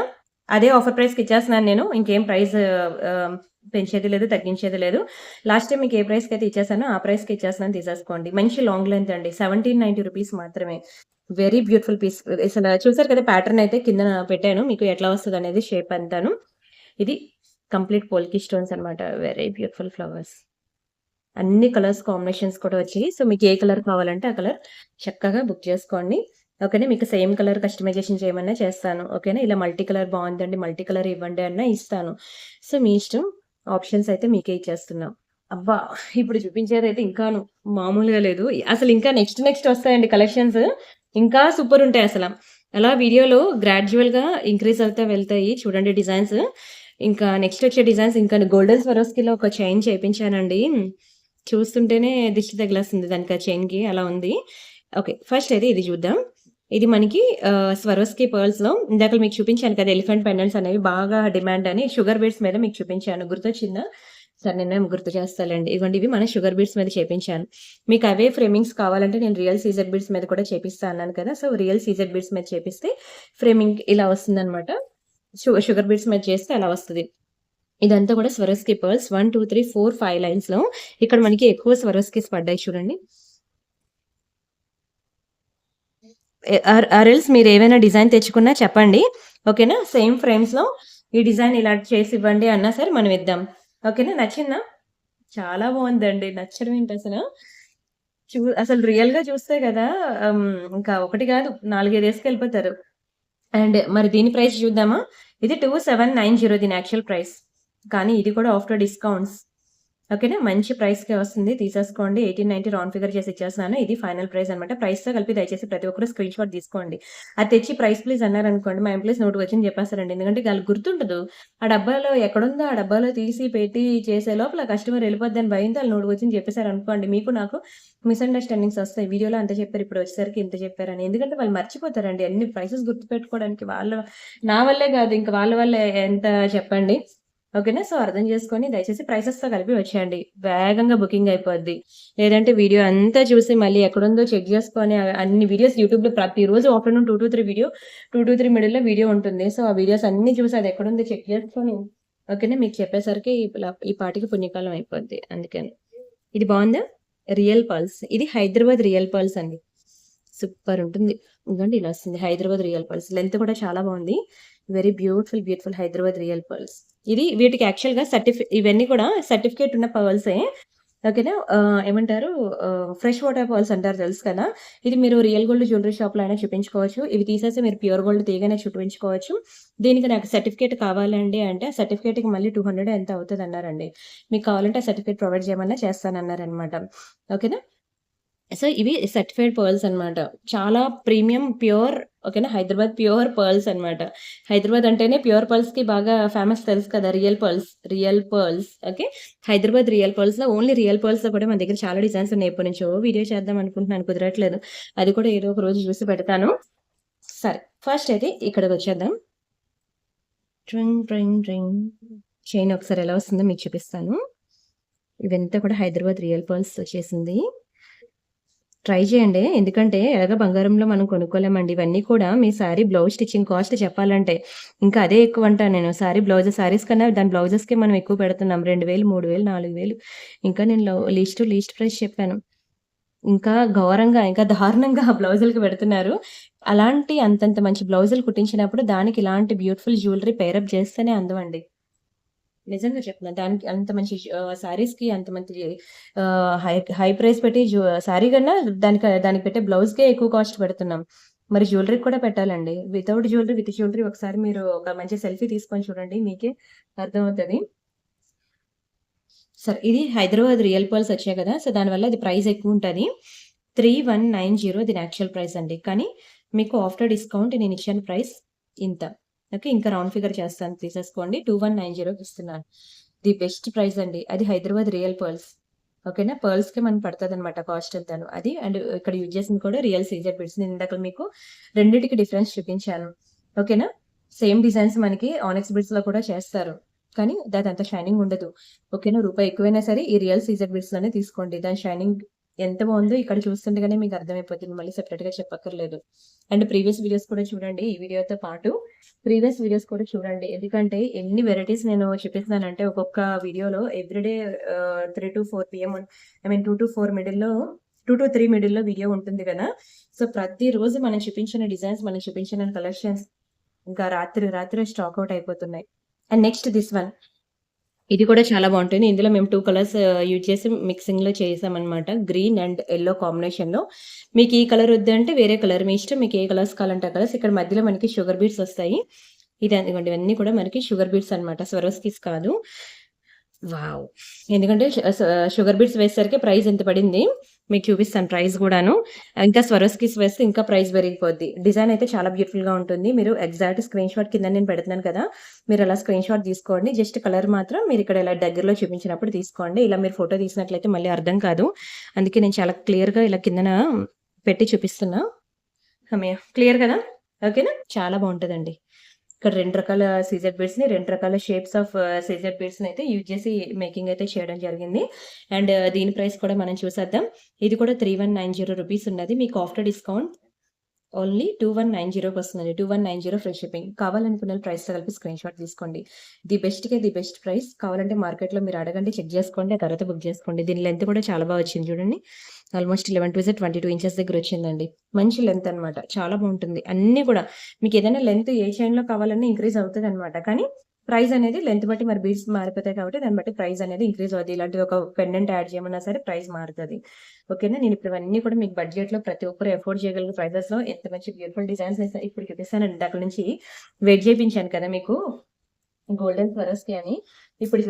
అదే ఆఫర్ ప్రైస్‌కి ఇచ్చేస్తున్నాను నేను. ఇంకేం ప్రైస్ పెంచేది లేదు, తగ్గించేది లేదు. లాస్ట్ టైమ్ మీకు ఏ ప్రైస్‌కైతే ఇచ్చేసానో ఆ ప్రైస్‌కి ఇచ్చేస్తున్నాను తీసేసుకోండి. మంచి లాంగ్ లెంత్ అండి. 1790 రూపీస్ మాత్రమే. Very beautiful piece. అసల చూసారు కదా! ప్యాటర్న్ అయితే కిందన పెట్టాను. మీకు ఎట్లా వస్తదనేది షేప్ అంతాను. ఇది కంప్లీట్ పోల్కి స్టోన్స్ అన్నమాట. Very beautiful flowers. అన్ని కలర్స్ కాంబినేషన్స్ కూడా వచ్చాయి. సో, మీకు ఏ కలర్ కావాలంటే ఆ కలర్ చక్కగా బుక్ చేసుకోండి. ఓకేనా? మీకు సేమ్ కలర్ కస్టమైజేషన్ చేయమన్నా చేస్తాను. ఓకేనా? ఇలా మల్టీ కలర్ బావుందండి. మల్టీ కలర్ ఇవ్వండి అన్నా ఇస్తాను. సో, మీ ఇష్టం. ఆప్షన్స్ అయితే మీకే ఇచ్చేస్తున్నా. అబ్బా! ఇప్పుడు చూపించేదైతే ఇంకాను మామూలుగా లేదు. అసలు ఇంకా నెక్స్ట్ నెక్స్ట్ వస్తాయండి కలెక్షన్స్. ఇంకా సూపర్ ఉంటాయసల. అలా వీడియోలో గ్రాడ్యుయల్‌గా ఇంక్రీజ్ అవుతా వెళ్తాయి. చూడండి డిజైన్స్. ఇంకా నెక్స్ట్ వచ్చే డిజైన్స్ ఇంకా గోల్డెన్ స్వరోస్కిలో ఒక చైన్ చేపించానండి. చూస్తుంటేనే దిష్టి తగిలేస్తుంది దానికి ఆ చైన్‌కి అలా ఉంది. ఓకే. ఫస్ట్ అయితే ఇది చూద్దాం. ఇది మనకి స్వరోస్‌కి పర్ల్స్‌లో ఇందాక మీకు చూపించాను కదా! ఎలిఫెంట్ పెండెంట్స్ అనేవి బాగా డిమాండ్ అని షుగర్ బీడ్స్ మీద మీకు చూపించాను. గుర్తొచ్చిందా? సరే నేనేమో గుర్తు చేస్తాలేండి. ఇగోండి ఇవి మన షుగర్ బీడ్స్ మీద చేపించాను. మీకు అవే ఫ్రేమింగ్స్ కావాలంటే నేను రియల్ సీజెడ్ బీడ్స్ మీద కూడా చేపిస్తా అన్నాను కదా! సో, రియల్ సీజెడ్ బీడ్స్ మీద చేపిస్తే ఫ్రేమింగ్ ఇలా వస్తుందనమాట. షుగర్ బీడ్స్ మీద చేస్తే అలా వస్తది. ఇదంతా కూడా స్వరోస్‌కి పర్ల్స్ 1, 2, 3, 4, 5 లైన్స్‌లో ఇక్కడ మనకి ఎక్కువ స్వరోస్‌కిస్ పడ్డాయి చూడండి. ఆర్ ఎల్స్ మీరేవైనా డిజైన్ తెచ్చుకున్నా చెప్పండి. ఓకేనా? సేమ్ ఫ్రేమ్స్‌లో ఈ డిజైన్ ఇలా చేసివ్వండి అన్నా సరే మనం ఇద్దాం. ఓకేనా? నచ్చిందా? చాలా బావుందండి. నచ్చడం ఏంటసల. అసలు రియల్‌గా చూస్తే గదా! ఇంకా ఒకటి గాదు 4, 5 ఏసుకెళ్ళిపోతారు. అండ్ మరి దీని ప్రైస్ చూద్దామా? ఇది 2790 దీని యాక్చువల్ ప్రైస్. కానీ ఇది కూడా ఆఫ్టర్ డిస్కౌంట్స్. ఓకేనా? మంచి ప్రైస్‌కే వస్తుంది. తీసేసుకోండి. 1890 రౌండ్ ఫిగర్ చేసి ఇచ్చేస్తున్నాను. ఇది ఫైనల్ ప్రైస్ అన్నమాట. ప్రైస్‌తో కలిపి దయచేసి ప్రతి ఒక్కరు స్క్రీన్‌షాట్ తీసుకోండి. అది తెచ్చి ప్రైస్ ప్లీజ్ అన్నారనుకోండి, మా ఎంప్లాయీస్ నోటికొచ్చింది చెప్పేస్తారండి. ఎందుకంటే ఆళ్ళకి గుర్తుండదు. ఆ డబ్బాలో ఎక్కడుందో ఆ డబ్బాలో తీసి పెట్టి చేసే లోపల కస్టమర్ వెళ్ళిపోద్దని భయంతో ఆళ్ళు నోటికొచ్చింది చెప్పేసారనుకోండి, మీకు నాకు మిస్‌అండర్‌స్టాండింగ్స్ వస్తాయి. వీడియోలో అంత చెప్పారు. ఇప్పుడు వచ్చేసరికి ఇంత చెప్పారని. ఎందుకంటే వాళ్ళు మర్చిపోతారండి. అన్ని ప్రైసెస్ గుర్తుపెట్టుకోవడానికి నా వల్లే కాదు ఇంక వాళ్ళ వల్లే ఎంత చెప్పండి. ఓకేనా? సో, అర్థం చేసుకొని దయచేసి ప్రైసెస్‌తో కలిపి వచ్చేయండి. వేగంగా బుకింగ్ అయిపోద్ది. లేదంటే వీడియో అంతా చూసి మళ్ళీ ఎక్కడుందో చెక్ చేసుకొని అన్ని వీడియోస్ యూట్యూబ్‌లో ప్రతిరోజు ఆఫ్టర్‌నూన్ 2-3 2-3 మిడిల్‌లో వీడియో ఉంటుంది. సో, ఆ వీడియోస్ అన్నీ చూసి అది ఎక్కడుందో చెక్ చేసుకొని ఓకేనా? మీకు చెప్పేసరికి ఈ పాటికి పుణ్యకాలం అయిపోద్ది. అందుకని. ఇది బావుందా? Real pearls. ఇది హైదరాబాద్ రియల్ పర్ల్స్ అండి. సూపర్ ఉంటుంది. ఇదిగోండి ఇలా వస్తుంది. Hyderabad real pearls. లెంత్ కూడా చాలా బావుంది. Very beautiful, beautiful Hyderabad real pearls. ఇది వీటికి యాక్చువల్‌గా ఇవన్నీ కూడా సర్టిఫికేట్ ఉన్న పర్ల్సే. ఓకేనా. ఏమంటారు ఫ్రెష్ వాటర్ పర్ల్స్ అంటారు తెలుసు కదా! ఇది మీరు రియల్ గోల్డ్ జ్యువెల్లరీ షాప్‌లో అయినా చూపించుకోవచ్చు. ఇవి తీసేసి మీరు ప్యూర్ గోల్డ్ తీయగానే చూపించుకోవచ్చు. దీనికి నాకు సర్టిఫికేట్ కావాలండి అంటే, ఆ సర్టిఫికేట్‌కి మళ్ళీ 200 ఎంతో అవుతదన్నారండి. మీకు కావాలంటే ఆ సర్టిఫికేట్ ప్రొవైడ్ చేయమన్నా చేస్తానన్నారనమాట. ఓకేనా. సో, ఇవి సర్టిఫైడ్ పర్ల్స్ అనమాట. చాలా ప్రీమియం ప్యూర్ ఓకేనా. హైదరాబాద్ ప్యూర్ పర్ల్స్ అనమాట. హైదరాబాద్ అంటేనే ప్యూర్ పర్ల్స్‌కి బాగా ఫేమస్ తెలుసు కదా! Real pearls okay. Hyderabad real పర్ల్స్‌లో ఓన్లీ రియల్ పర్ల్స్‌లో కూడా మన దగ్గర చాలా డిజైన్స్ ఉన్నాయి. ఎప్పటినుంచో వీడియో చేద్దాం అనుకుంటున్నాను కుదరట్లేదు. అది కూడా ఏదో ఒక రోజు చూసి పెడతాను. సరే. ఫస్ట్ అయితే ఇక్కడికొచ్చేద్దాం. ట్రింగ్ ట్రింగ్ ట్రింగ్ చైన్ ఒకసారి ఎలా వస్తుందో మీకు చూపిస్తాను. ఇదంతా కూడా హైదరాబాద్ రియల్ పర్ల్స్‌తో చేసింది. ట్రై చేయండి. ఎందుకంటే ఎలాగో బంగారంలో మనం కొనుక్కోలేమండి. ఇవన్నీ కూడా మీ శారీ బ్లౌజ్ స్టిచ్చింగ్ కాస్ట్ చెప్పాలంటే. ఇంకా అదే ఎక్కువంటాను నేను. శారీస్ కన్నా దాని బ్లౌజెస్‌కే మనం ఎక్కువ పెడుతున్నాం. 2000, 3000, 4000 ఇంకా నేను లీస్ట్ ప్రైస్ చెప్పాను. ఇంకా ఘోరంగా, ఇంకా దారుణంగా బ్లౌజులకి పెడుతున్నారు. అలాంటి అంతంత మంచి బ్లౌజులు కుట్టించినప్పుడు దానికి ఇలాంటి బ్యూటిఫుల్ జ్యువెల్లరీ పెయిరప్ చేస్తేనే అందం అండి. నిజంగా చెప్తున్నాను. దానికి అంత మంచి శారీస్‌కి అంత మంచి హై హై ప్రైస్ పెట్టి శారీ కన్నా దానికి పెట్టే బ్లౌజ్‌కే ఎక్కువ కాస్ట్ పెడుతున్నాం. మరి జ్యువెల్లరీకి కూడా పెట్టాలండి. విత్ జ్యువెల్లరీ ఒకసారి మీరు ఒక మంచి సెల్ఫీ తీసుకొని చూడండి. మీకే అర్థమవుతది. సరే. ఇది హైదరాబాద్ రియల్ పర్ల్స్ వచ్చాయి కదా! సో, దానివల్ల ఇది ప్రైస్ ఎక్కువుంటది. 3190 దీని యాక్చువల్ ప్రైస్ అండి. కానీ మీకు ఆఫ్టర్ డిస్కౌంట్ నేనిచ్చిన ప్రైస్ ఇంత. ఓకే. ఇంకా రౌండ్ ఫిగర్ చేస్తాను తీసేసుకోండి. 2190కి ఇస్తున్నాను. ది బెస్ట్ ప్రైస్ అండి. అది హైదరాబాద్ రియల్ పర్ల్స్. ఓకేనా. పర్ల్స్‌కే మనకు పడతదనమాట కాస్ట్ అంతాను. అది అండ్ ఇక్కడ యూజ్ చేసింది కూడా రియల్ సీజెడ్ బీడ్స్. నేను ఇందాక మీకు రెండిటికి డిఫరెన్స్ చూపించాను. ఓకేనా. సేమ్ డిజైన్స్ మనకి ఆనెక్స్ బీడ్స్‌లో కూడా చేస్తారు. కానీ అదంత షైనింగ్ ఉండదు. ఓకేనా. రూపాయి ఎక్కువైనా సరే ఈ రియల్ సీజెడ్ బీడ్స్‌లోనే తీసుకోండి. దాని షైనింగ్ ఎంత బావుందో ఇక్కడ చూస్తుండగానే మీకు అర్థమైపోతుంది. మళ్ళీ సెపరేట్‌గా చెప్పక్కర్లేదు. అండ్ ప్రీవియస్ వీడియోస్ కూడా చూడండి. ఈ వీడియోతో పాటు ప్రీవియస్ వీడియోస్ కూడా చూడండి. ఎందుకంటే ఎన్ని వెరైటీస్ నేను చూపిస్తున్నానంటే ఒక్కొక్క వీడియోలో ఎవ్రీడే 3-4 పీఎం ఐ మీన్ 2-4 మిడిల్‌లో 2-3 మిడిల్‌లో వీడియో ఉంటుంది గదా! సో, ప్రతిరోజు మనం చూపించిన డిజైన్స్, మనం చూపించిన కలెక్షన్స్ ఇంకా రాత్రే స్టాక్ ఔట్ అయిపోతున్నాయి. And next this one. ఇది కూడా చాలా బావుంటుంది. ఇందులో మేము 2 కలర్స్ యూజ్ చేసి మిక్సింగ్‌లో చేసామనమాట. గ్రీన్ అండ్ యెల్లో కాంబినేషన్‌లో. మీకు ఈ కలర్ వద్దంటే వేరే కలర్ మీ ఇష్టం. మీకు ఏ కలర్స్ కావాలంటే ఆ కలర్స్. ఇక్కడ మధ్యలో మనకి షుగర్ బీడ్స్ వస్తాయి. ఇదిగోండి ఇవన్నీ కూడా మనకి షుగర్ బీడ్స్ అనమాట. స్వరోస్కిస్ కాదు. వావ్! ఎందుకంటే షుగర్ బీట్స్ వేసేసరికి ప్రైస్ ఇంత పడింది. మీకు చూపిస్తాను ప్రైస్ గూడాను. ఇంకా స్వరోస్కిస్ వేస్తే ఇంకా ప్రైస్ పెరిగిపోద్ది. డిజైన్ అయితే చాలా బ్యూటిఫుల్‌గా ఉంటుంది. మీరు ఎగ్జాక్ట్ స్క్రీన్‌షాట్ కింద నేను పెడుతున్నాను కదా! మీరు అలా స్క్రీన్‌షాట్ తీసుకోండి. జస్ట్ కలర్ మాత్రం మీరు ఇక్కడ ఇలా దగ్గరలో చూపించినప్పుడు తీసుకోండి. ఇలా మీరు ఫోటో తీసినట్లయితే మళ్ళీ అర్థం కాదు. అందుకే నేను చాలా క్లియర్‌గా ఇలా కిందన పెట్టి చూపిస్తున్నా. హమ్మయ్య! క్లియర్ కదా! ఓకేనా? చాలా బావుంటదండి. ఇక్కడ 2 రకాల సీజెడ్ బీడ్స్‌ని, 2 రకాల షేప్స్ ఆఫ్ సీజెడ్ బీడ్స్‌నయితే యూజ్ చేసి మేకింగ్ అయితే చేయడం జరిగింది. అండ్ దీని ప్రైస్ కూడా మనం చూసేద్దాం. ఇది కూడా 3190 రూపీస్ ఉన్నది. మీకు ఆఫ్టర్ డిస్కౌంట్ ఓన్లీ 2190 వస్తుందండి. 2190 ఫ్రీ షిప్పింగ్. కావాలనుకున్న ప్రైస్‌తో కలిపి స్క్రీన్‌షాట్ తీసుకోండి. The best price. కావాలంటే మార్కెట్‌లో మీరు అడగండి, చెక్ చేసుకోండి. ఆ తర్వాత బుక్ చేసుకోండి. దీని లెంత్ కూడా చాలా వచ్చింది చూడండి. ఆల్మోస్ట్ 22 ఇంచెస్ దగ్గరొచ్చిందండి. మంచి లెంత్ అనమాట. చాలా బావుంటుంది. అన్నీ కూడా మీకేదైనా లెంత్ ఏ చైన్‌లో కావాలన్నా ఇంక్రీజ్ అవుతదనమాట. కానీ ప్రైస్ అనేది లెంత్ బట్టి మరి బీడ్స్ మారిపోతాయి కాబట్టి దాన్ని బట్టి ప్రైస్ అనేది ఇంక్రీజ్ అవుద్ది. ఇలాంటిది ఒక పెండెంట్ యాడ్ చేయమన్నా సరే ప్రైస్ మారుతది. ఓకేనా. నేనిప్పుడు ఇవన్నీ కూడా మీకు బడ్జెట్‌లో ప్రతి ఒక్కరు అఫోర్డ్ చేయగలిగే ప్రైజెస్‌లో ఎంత మంచి బ్యూటిఫుల్ డిజైన్స్ ఇప్పుడు చూపిస్తానండి. ఇందాక నుంచి వెయిట్ చేపించాను కదా మీకు గోల్డెన్ స్వరోస్‌కి అని. ఇప్పుడు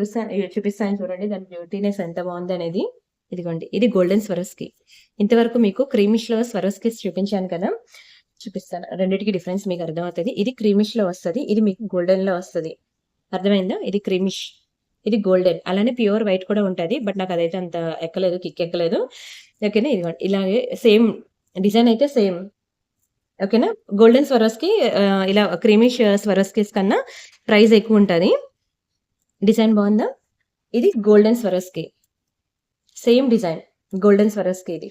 చూపిస్తాను చూడండి దాని బ్యూటీనెస్ ఎంత బావుందనేది. ఇదిగోండి. ఇది గోల్డెన్ స్వరోస్‌కి. ఇంతవరకు మీకు క్రీమిష్‌లో స్వరోస్‌కిస్ చూపించాను కదా! చూపిస్తాను. రెండిటికి డిఫరెన్స్ మీకు అర్థమవుతది. ఇది క్రీమిష్‌లో వస్తది. ఇది మీకు గోల్డెన్‌లో వస్తది. అర్థమైందా? ఇది క్రీమిష్. ఇది గోల్డెన్. అలానే ప్యూర్ వైట్ కూడా ఉంటది. బట్ నాకదైతే అంత కిక్ ఎక్కలేదు. ఓకేనా. ఇదిగోండి. ఇలాగే సేమ్ డిజైన్ అయితే సేమ్. ఓకేనా. గోల్డెన్ స్వరోస్‌కి ఇలా క్రీమిష్ స్వరోస్కిస్ కన్నా ప్రైస్ ఎక్కువుంటది. డిజైన్ బావుందా? ఇది గోల్డెన్ స్వరోస్‌కి. Same design. గోల్డెన్ స్వరోస్‌కి ఇది.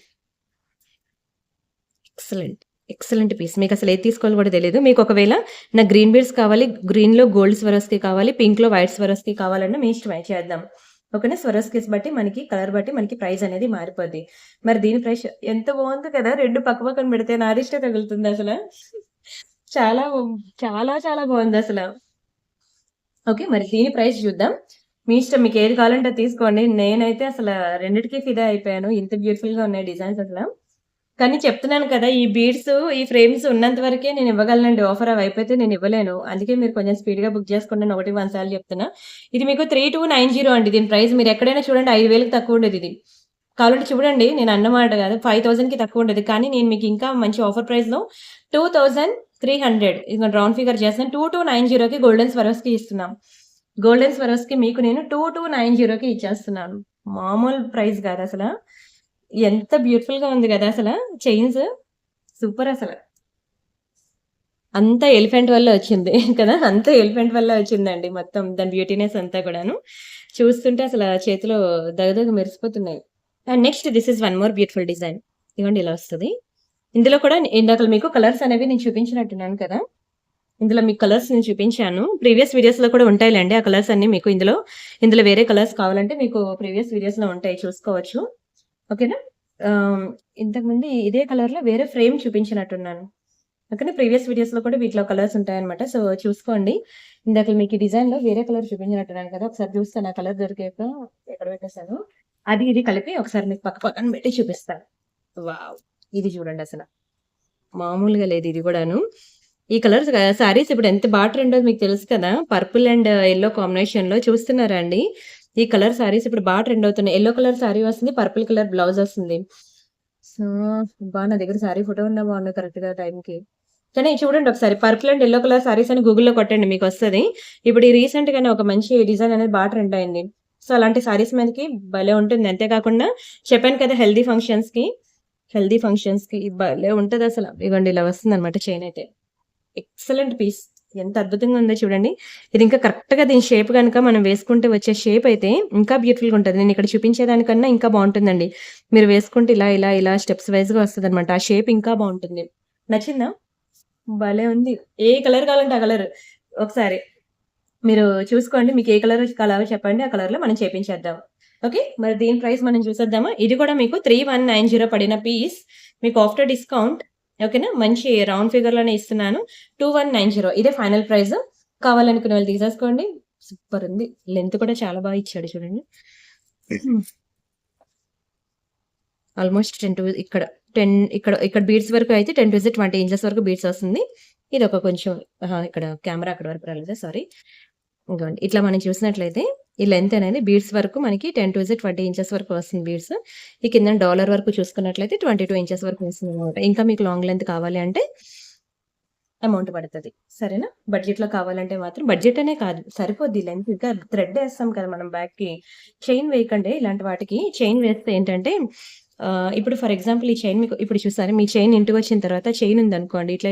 ఎక్సలెంట్. Excellent piece. మీకసలు ఏది తీసుకోవాలో కూడా తెలీదు. మీకొకవేళ నాకు గ్రీన్ బీడ్స్ కావాలి, గ్రీన్‌లో గోల్డ్ స్వరోస్‌కి కావాలి, పింక్‌లో వైట్ స్వరోస్‌కి కావాలన్నా మీ ఇష్టమే చేద్దాం. ఓకేనా. స్వరోస్కిస్ బట్టి మనకి కలర్ బట్టి మనకి ప్రైస్ అనేది మారిపోద్ది. మరి దీని ప్రైస్ ఎంత బావుందో కదా! 2 పక్క పక్కన పెడితే నా దిష్టే తగులుతుందసల. చాలా చాలా చాలా బావుందసల. ఓకే. మరి దీని ప్రైస్ చూద్దాం. మీ ఇష్టం మీకేది కావాలంటే అది తీసుకోండి. నేనైతే అసల రెండిటికి ఫిదా అయిపోయాను. ఇంత బ్యూటిఫుల్‌గా ఉన్నాయి డిజైన్స్ అసల. కానీ చెప్తున్నాను కదా! ఈ బీడ్స్, ఈ ఫ్రేమ్స్ ఉన్నంత వరకే నేను ఇవ్వగలనండి ఆఫర్. అవి అయిపోతే నేను ఇవ్వలేను. అందుకే మీరు కొంచెం స్పీడ్‌గా బుక్ చేసుకోండి అని ఒకటికి 100 సార్లు చెప్తున్నా. ఇది మీకు 3290 అండి దీని ప్రైస్. మీరు ఎక్కడైనా చూడండి 5000కి తక్కువ ఉండేదిది. కావాలంటే చూడండి నేను అన్నమాట కాదు. 5000కి తక్కువ ఉండేది. కానీ నేను మీకు ఇంకా మంచి ఆఫర్ ప్రైస్‌లో 2300 ఇదిగోండి రౌండ్ ఫిగర్ చేస్తున్నాను. 2290కి గోల్డెన్ స్వరోస్‌కి ఇస్తున్నాం. గోల్డెన్ స్వరోస్‌కి మీకు నేను 2290కి ఇచ్చేస్తున్నాను. మామూలు ప్రైస్ కాదసల. ఎంత బ్యూటిఫుల్‌గా ఉంది గదా! అసల చైన్స్. సూపర్ అసల. అంతా ఎలిఫెంట్ వల్లే వచ్చింది కదా! అంతా ఎలిఫెంట్ వల్లే వచ్చిందండి మొత్తం దాని బ్యూటీనెస్ అంతా కూడాను. చూస్తుంటే అసల చేతిలో దగదగ మెరిసిపోతున్నాయి. And next this is one more beautiful design. ఇదిగోండి ఇలా వస్తది. ఇందులో కూడా ఇందాకల మీకు కలర్స్ అనేవి నేను చూపించినట్టున్నాను కదా! ఇందులో మీకు కలర్స్ నేను చూపించాను. ప్రీవియస్ వీడియోస్‌లో కూడా ఉంటాయిలెండి ఆ కలర్స్ అన్నీ మీకు ఇందులో వేరే కలర్స్ కావాలంటే మీకు ప్రీవియస్ వీడియోస్‌లో ఉంటాయి చూసుకోవచ్చు. ఓకేనా? ఆహ్, ఇంతకుముందు ఇదే కలర్‌లో వేరే ఫ్రేమ్ చూపించినట్టున్నాను. ఓకేనా? ప్రీవియస్ వీడియోస్‌లో కూడా వీటిలో కలర్స్ ఉంటాయన్నమాట. సో, చూసుకోండి. ఇందాక మీకు ఈ డిజైన్‌లో వేరే కలర్ చూపించినట్టున్నాను కదా! ఒకసారి చూస్తాను ఆ కలర్ దొరికాక ఎక్కడ పెట్టేసానో. అది ఇది కలిపి ఒకసారి మీకు పక్క పక్కన పెట్టి చూపిస్తాను. వావ్! ఇది చూడండసల. మామూలుగా లేదు ఇది గూడాను. ఈ కలర్స్ శారీస్ ఇప్పుడు ఎంత ట్రెండో మీకు తెలుసు కదా! పర్పుల్ అండ్ యెల్లో కాంబినేషన్‌లో చూస్తున్నారా అండి? ఈ కలర్ శారీస్ ఇప్పుడు ట్రెండ్ అవుతున్నాయి. యెల్లో కలర్ శారీ వస్తుంది. పర్పుల్ కలర్ బ్లౌజ్ వస్తుంది. సో, నా దగ్గర శారీ ఫోటో ఉన్నా బాగుండు కరెక్ట్‌గా టైంకి. కానీ చూడండి ఒకసారి purple and yellow colour saris అని గూగుల్‌లో కొట్టండి మీకొస్తది. ఇప్పుడు ఈ రీసెంట్‌గానే ఒక మంచి డిజైన్ అనేది ట్రెండ్ అయింది. సో, అలాంటి శారీస్ మీదకి భలే ఉంటుంది. అంతే కాకుండా చెప్పాను కదా! హెల్తీ ఫంక్షన్స్‌కి భలే ఉంటదసల. ఇగోండి ఇలా వస్తుందనమాట చైన్ అయితే. Excellent piece. ఎంత అద్భుతంగా ఉందో చూడండి. ఇది ఇంకా కరెక్ట్‌గా దీని షేప్ గనక మనం వేసుకుంటే వచ్చే షేప్ అయితే ఇంకా బ్యూటిఫుల్‌గా ఉంటది. నేను ఇక్కడ చూపించేదానికన్నా ఇంకా బావుంటుందండి. మీరు వేసుకుంటే ఇలా స్టెప్స్ వైస్‌గా వస్తదనమాట. ఆ షేప్ ఇంకా బావుంటుంది. నచ్చిందా? భలే ఉంది. ఏ కలర్ కావాలంటే ఆ కలర్. ఒకసారి మీరు చూసుకోండి. మీకు ఏ కలర్ కావాలో చెప్పండి. ఆ కలర్‌లో మనం చేపించేద్దాం. ఓకే. మరి దీని ప్రైస్ మనం చూసేద్దామా? ఇది కూడా మీకు 3190 పడిన పీస్. మీకు ఆఫ్టర్ డిస్కౌంట్ ఓకేనా? మంచి రౌండ్ ఫిగర్‌లోనే ఇస్తున్నాను. 2190 ఇదే ఫైనల్ ప్రైస్. కావాలనుకునే వాళ్ళు తీసేసుకోండి. సూపర్ ఉంది. లెంత్ కూడా చాలా బాగా ఇచ్చాడు చూడండి. ఆల్‌మోస్ట్ 10 టు ఇక్కడ 10 ఇక్కడ బీడ్స్ వరకు అయితే 10-20 ఇంచెస్ వరకు బీడ్స్ వస్తుంది. ఇదొక కొంచెం ఇక్కడ కెమెరా అక్కడి వరకు రాలేదా? సారీ. ఇగోండి. ఇట్లా మనం చూసినట్లయితే ఈ లెంత్ అనేది బీడ్స్ వరకు మనకి 10-20 ఇంచెస్ వరకు వస్తుంది బీడ్స్. ఈ కిందన డాలర్ వరకు చూసుకున్నట్లయితే 22 ఇంచెస్ వరకు వస్తుందనమాట. ఇంకా మీకు లాంగ్ లెంత్ కావాలి అంటే అమౌంట్ పడతది. సరేనా? బడ్జెట్‌లో కావాలంటే మాత్రం బడ్జెట్ అనే కాదు సరిపోద్ది లెంత్ ఇంకా థ్రెడ్ ఏస్తాం కదా! మనం బ్యాగ్‌కి. చైన్ వేయకండి ఇలాంటి వాటికి. చైన్ వేస్తే ఏంటంటే ఇప్పుడు ఫర్ ఎగ్జాంపుల్ ఈ చైన్ మీకు ఇప్పుడు చూసారా మీ చైన్ ఇంటికొచ్చిన తర్వాత చైన్ ఉందనుకోండి. ఇట్లా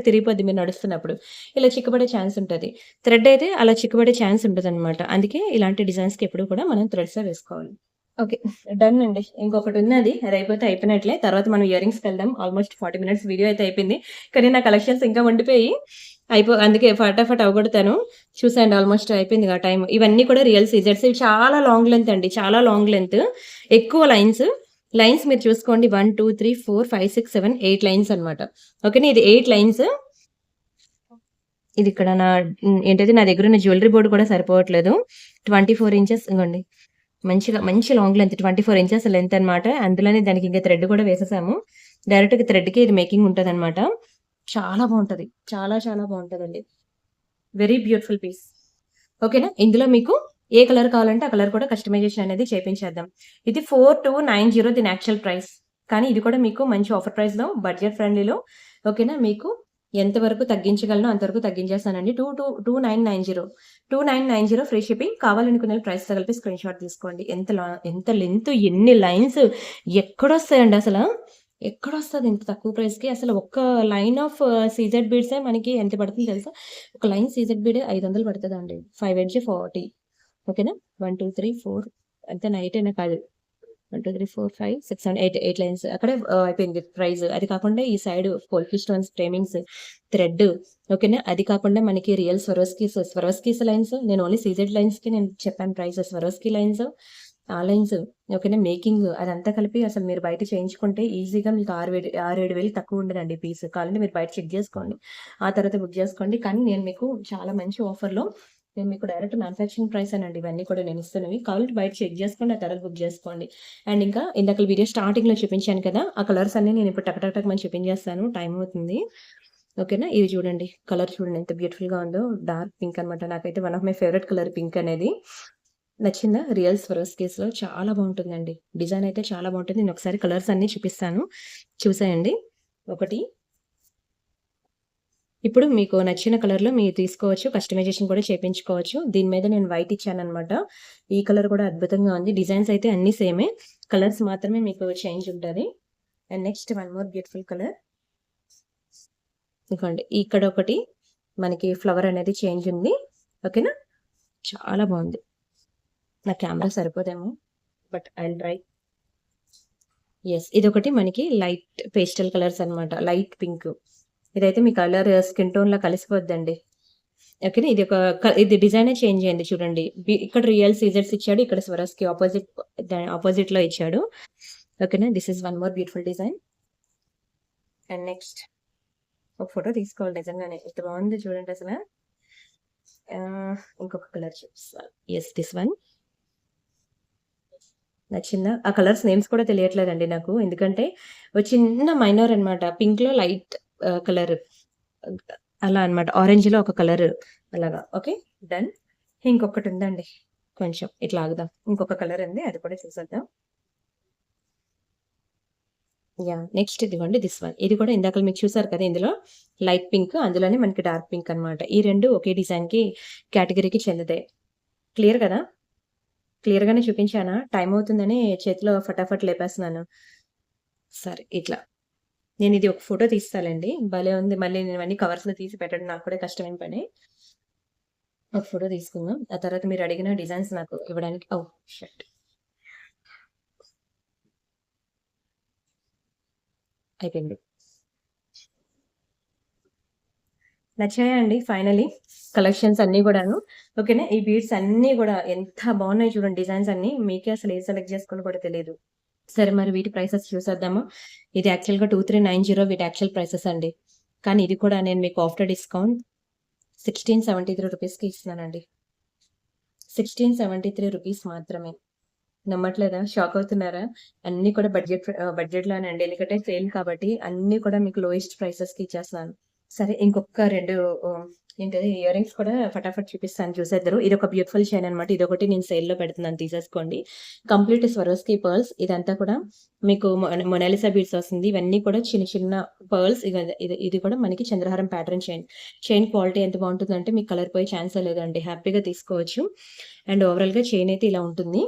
తిరిగిపోద్ది మీరు నడుస్తున్నప్పుడు. ఇలా చిక్కబడే ఛాన్స్ ఉంటది. థ్రెడ్ అయితే అలా చిక్కబడే ఛాన్స్ ఉండదనమాట. అందుకే ఇలాంటి డిజైన్స్‌కి ఎప్పుడు కూడా మనం థ్రెడ్సే వేసుకోవాలి. ఓకే. డన్ అండి. ఇంకొకటున్నది. అదయిపోతే అయిపోయినట్లే. తర్వాత మనం ఇయర్ రింగ్స్‌కెళ్దాం. ఆల్‌మోస్ట్ 40 మినిట్స్ వీడియో అయితే అయిపోయింది. కానీ నా కలెక్షన్స్ ఇంకా ఉండిపోయి అందుకే ఫటాఫట్ అవగొడతాను. చూసేయండి ఆల్‌మోస్ట్ అయిపోయిందిగా టైం. ఇవన్నీ కూడా రియల్ సీజర్స్. ఇవి చాలా లాంగ్ లెంత్ అండి. చాలా లాంగ్ లెంత్. ఎక్కువ లైన్స్. లైన్స్ మీరు చూసుకోండి 1, 2, 3, 4, 5, 6, 7, 8 లైన్స్ అన్నమాట. ఓకేనా? ఇది 8 లైన్స్. ఇది ఇక్కడ ఏంటది నా దగ్గరున్న జ్యువెల్లరీ బోర్డ్ కూడా సరిపోవట్లేదు. 24 ఇంచెస్ ఇగోండి. మంచి లాంగ్ లెంత్ 24 ఇంచెస్ లెంత్ అన్నమాట. అందులోనే దానికి ఇంకా థ్రెడ్ కూడా వేసేసాము. డైరెక్ట్‌గా థ్రెడ్‌కే ఇది మేకింగ్ ఉంటదన్నమాట. చాలా బావుంటది. చాలా బావుంటదండి. Very beautiful piece. ఓకేనా? ఇందులో మీకు ఏ కలర్ కావాలంటే ఆ కలర్ కూడా కస్టమైజేషన్ అనేది చేపించేద్దాం. ఇది 4290 దీని యాక్చువల్ ప్రైస్. కానీ ఇది కూడా మీకు మంచి ఆఫర్ ప్రైస్‌లో బడ్జెట్ ఫ్రెండ్లీలో ఓకేనా? మీకు ఎంత వరకు తగ్గించగలనో అంతవరకు తగ్గించేస్తానండి. 2990 2990 ఫ్రీ షిప్పింగ్. కావాలనుకునే ప్రైస్‌తో కలిపి స్క్రీన్‌షాట్ తీసుకోండి. ఎంత లెంత్ ఎన్ని లైన్స్ ఎక్కడొస్తాయండి అసల? ఎక్కడొస్తది ఇంత తక్కువ ప్రైస్‌కి? అసలు ఒక్క లైన్ ఆఫ్ సీజెడ్ బీడ్సే మనకి ఎంత పడుతుందో తెలుసా? ఒక లైన్ సీజెడ్ బీడే 500 పడతదండి. 5 ఎడ్జ్ 40 ఓకేనా? 1, 2, 3, 4 అంతేనా 8 అయినా కాదు. 1, 2, 3, 4, 5, 6, 7, 8 లైన్స్ అక్కడే అయిపోయింది ప్రైస్. అది కాకుండా ఈ సైడ్ పోల్కి స్టోన్స్ ఫ్రేమింగ్స్, థ్రెడ్ ఓకేనా? అది కాకుండా మనకి రియల్ స్వరోస్కీస్ లైన్స్ నేను ఓన్లీ సీజెడ్ లైన్స్‌కి నేను చెప్పాను ప్రైస్. స్వరోస్కీ లైన్స్ ఆన్‌లైన్స్ ఓకేనా? మేకింగ్ అదంతా కలిపి అసలు మీరు బయట చేయించుకుంటే ఈజీగా మీకు 6,000 తక్కువ ఉండదండి పీస్. కావాలంటే మీరు బయట చెక్ జేసుకోండి. ఆ తర్వాత బుక్ జేసుకోండి. కానీ నేను మీకు చాలా మంచి ఆఫర్‌లో నేను మీకు డైరెక్ట్ మ్యానుఫ్యాక్చరింగ్ ప్రైసేనండి ఇవన్నీ కూడా నేనిస్తున్నవి. కావాలంటే బయట చెక్ జేసుకోండి. ఆ తర్వాత బుక్ జేసుకోండి. అండ్ ఇంకా ఇందాకల వీడియో స్టార్టింగ్‌లో చూపించాను కదా! ఆ కలర్స్ అన్నీ నేనిప్పుడు టక టక టకమని చూపించేస్తాను. టైం అవుతుంది. ఓకేనా? ఇది చూడండి. కలర్ చూడండి ఎంత బ్యూటిఫుల్‌గా ఉందో. డార్క్ పింక్ అనమాట. నాకైతే one of my favourite colour pink అనేది. నచ్చిందా? రియల్ స్వరోస్కీస్‌లో చాలా బావుంటుందండి. డిజైన్ అయితే చాలా బావుంటుంది. నేనొకసారి కలర్స్ అన్నీ చూపిస్తాను. చూసేయండి. ఒకటి ఇప్పుడు మీకు నచ్చిన కలర్‌లో మీరు తీసుకోవచ్చు. కస్టమైజేషన్ కూడా చేపించుకోవచ్చు. దీని మీద నేను వైట్ ఇచ్చాననమాట. ఈ కలర్ కూడా అద్భుతంగా ఉంది. డిజైన్స్ అయితే అన్నీ సేమే. కలర్స్ మాత్రమే మీకు చేంజ్ ఉంటది. And next one more beautiful colour. ఇదిగోండి. ఇక్కడ ఒకటి మనకి ఫ్లవర్ అనేది చేంజ్ ఉంది. ఓకేనా? చాలా బావుంది. నా కెమెరా సరిపోదేమో. But I will try. Yes. ఇదొకటి మనకి లైట్ పేస్టల్ కలర్స్ అన్నమాట. Light pink. ఇదైతే మీ కలర్ స్కిన్ టోన్‌లో కలిసిపోద్దండి. ఓకేనా? ఇది డిజైనే చేంజ్ అయింది చూడండి. ఇక్కడ రియల్ సీజర్స్ ఇచ్చాడు. ఇక్కడ స్వరస్‌కి అపోజిట్‌లో ఇచ్చాడు. ఓకేనా? This is one more beautiful design. And next ఒక ఫోటో తీసుకోవాలి నిజంగానే. ఎంత బావుందో చూడండి అసల. ఇంకొక కలర్ చూపిస్తాను. యెస్. This one. నచ్చిందా? ఆ కలర్స్ నేమ్స్ కూడా తెలియట్లేదండి నాకు. ఎందుకంటే ఓ చిన్న మైనర్ అన్నమాట. పింక్‌లో లైట్ కలర్ అలా అన్నమాట. ఆరెంజ్‌లో ఒక కలర్ అలాగా. ఓకే. డన్. ఇంకొకటుందండి. కొంచెం ఇట్లా ఆగుదాం. ఇంకొక కలర్ ఉంది. అది కూడా చూసేద్దాం. యాహ్! నెక్స్ట్ ఇదిగోండి దిస్ వన్. ఇది కూడా ఇందాకల మీరు చూసారు కదా! ఇందులో లైట్ పింక్ అందులోనే మనకి డార్క్ పింక్ అన్నమాట. ఈ 2 ఒకే డిజైన్‌కి కేటగరీకి చెందుతాయి. క్లియర్ కదా! క్లియర్‌గానే చూపించానా? టైమ్ అవుతుందని చేతిలో ఫటాఫట్ లేపేస్తున్నాను. సరే ఇట్లా. నేనిది ఒక ఫోటో తీస్తాలెండి. భలే ఉంది. మళ్ళీ నేను ఇవన్నీ కవర్స్‌లో తీసి పెట్టడం నాకు కూడా కష్టమైన పనే. ఒక ఫోటో తీసుకుందాం. ఆ తర్వాత మీరు అడిగిన డిజైన్స్ నాకు ఇవ్వడానికి ఓహ్! షిట్. అయిపోయింది. నచ్చాయా అండి ఫైనల్లీ? కలెక్షన్స్ అన్నీ గూడాను. ఓకేనా? ఈ బీడ్స్ అన్నీ గూడా ఎంత బావున్నాయి చూడండి డిజైన్స్ అన్నీ. మీకే అసలు ఏది సెలెక్ట్ జేసుకోవాలో కూడా తెలీదు. సరే మరి వీటి ప్రైసెస్ చూసేద్దామా? ఇది యాక్చువల్‌గా 2390 వీటి యాక్చువల్ ప్రైసెస్ అండి. కానీ ఇది కూడా నేను మీకు ఆఫ్టర్ డిస్కౌంట్ 1673 రూపీస్‌కి ఇస్తున్నానండి. 1673 రూపీస్ మాత్రమే. నమ్మట్లేదా? షాక్ అవుతున్నారా? అన్నీ కూడా బడ్జెట్‌లోనే అండి. ఎందుకంటే సేల్ కాబట్టి అన్నీ కూడా మీకు లోయెస్ట్ ప్రైసెస్‌కి ఇచ్చేస్తున్నాను. సరే ఇంకొక 2 ఆహ్, ఏంటది ఇయర్ రింగ్స్ కూడా ఫటాఫట్ చూపిస్తాను చూసేద్దురు. ఇదొక బ్యూటిఫుల్ చైన్ అనమాట. ఇదొకటి నేను సేల్‌లో పెడుతున్నాను తీసేసుకోండి. కంప్లీట్ స్వరోస్‌కి పర్ల్స్ ఇదంతా కూడా మీకు మొనాలిసా బీడ్స్ వస్తుంది. ఇవన్నీ కూడా చిన్న చిన్న పర్ల్స్ ఇది కూడా మనకి చంద్రహారం ప్యాటర్న్ చైన్. చైన్ క్వాలిటీ ఎంత బావుంటుందంటే మీకు కలర్ పోయే ఛాన్సే లేదండి. హ్యాపీగా తీసుకోవచ్చు. అండ్ ఓవరాల్‌గా చైన్ అయితే ఇలా ఉంటుంది.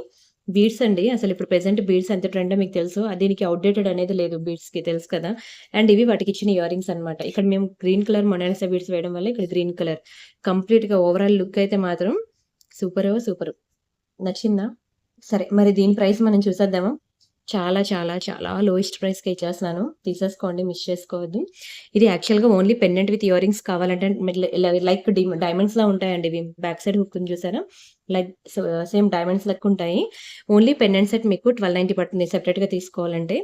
బీడ్స్ అండి. అసలిప్పుడు ప్రెజెంట్ బీడ్స్ ఎంత ట్రెండో మీకు తెలుసు. దీనికి ఔట్‌డేటెడ్ అనేది లేదు బీడ్స్‌కి తెలుసు కదా! అండ్ ఇవి వాటికిచ్చిన ఇయర్ రింగ్స్ అన్నమాట. ఇక్కడ మేము గ్రీన్ కలర్ మొనాలిసా బీడ్స్ వేయడం వల్ల ఇక్కడ గ్రీన్ కలర్. కంప్లీట్‌గా ఓవరాల్ లుక్ అయితే మాత్రం సూపరో సూపరు. నచ్చిందా? సరే మరి దీని ప్రైస్ మనం చూసేద్దామా? చాలా చాలా చాలా లోయెస్ట్ ప్రైస్‌కే ఇచ్చేస్తున్నాను. తీసేసుకోండి. మిస్ చేసుకోవద్దు. ఇది యాక్చువల్‌గా only pendant with earrings కావాలంటే లైక్ డైమండ్స్‌లా ఉంటాయండి ఇవి. బ్యాక్ సైడ్ హుక్ ఉంది చూసారా? లైక్ సేమ్ డైమండ్స్ లెక్కుంటాయి. ఓన్లీ పెండెంట్ సెట్ మీకు 1290 పడుతుంది సెపరేట్‌గా తీసుకోవాలంటే.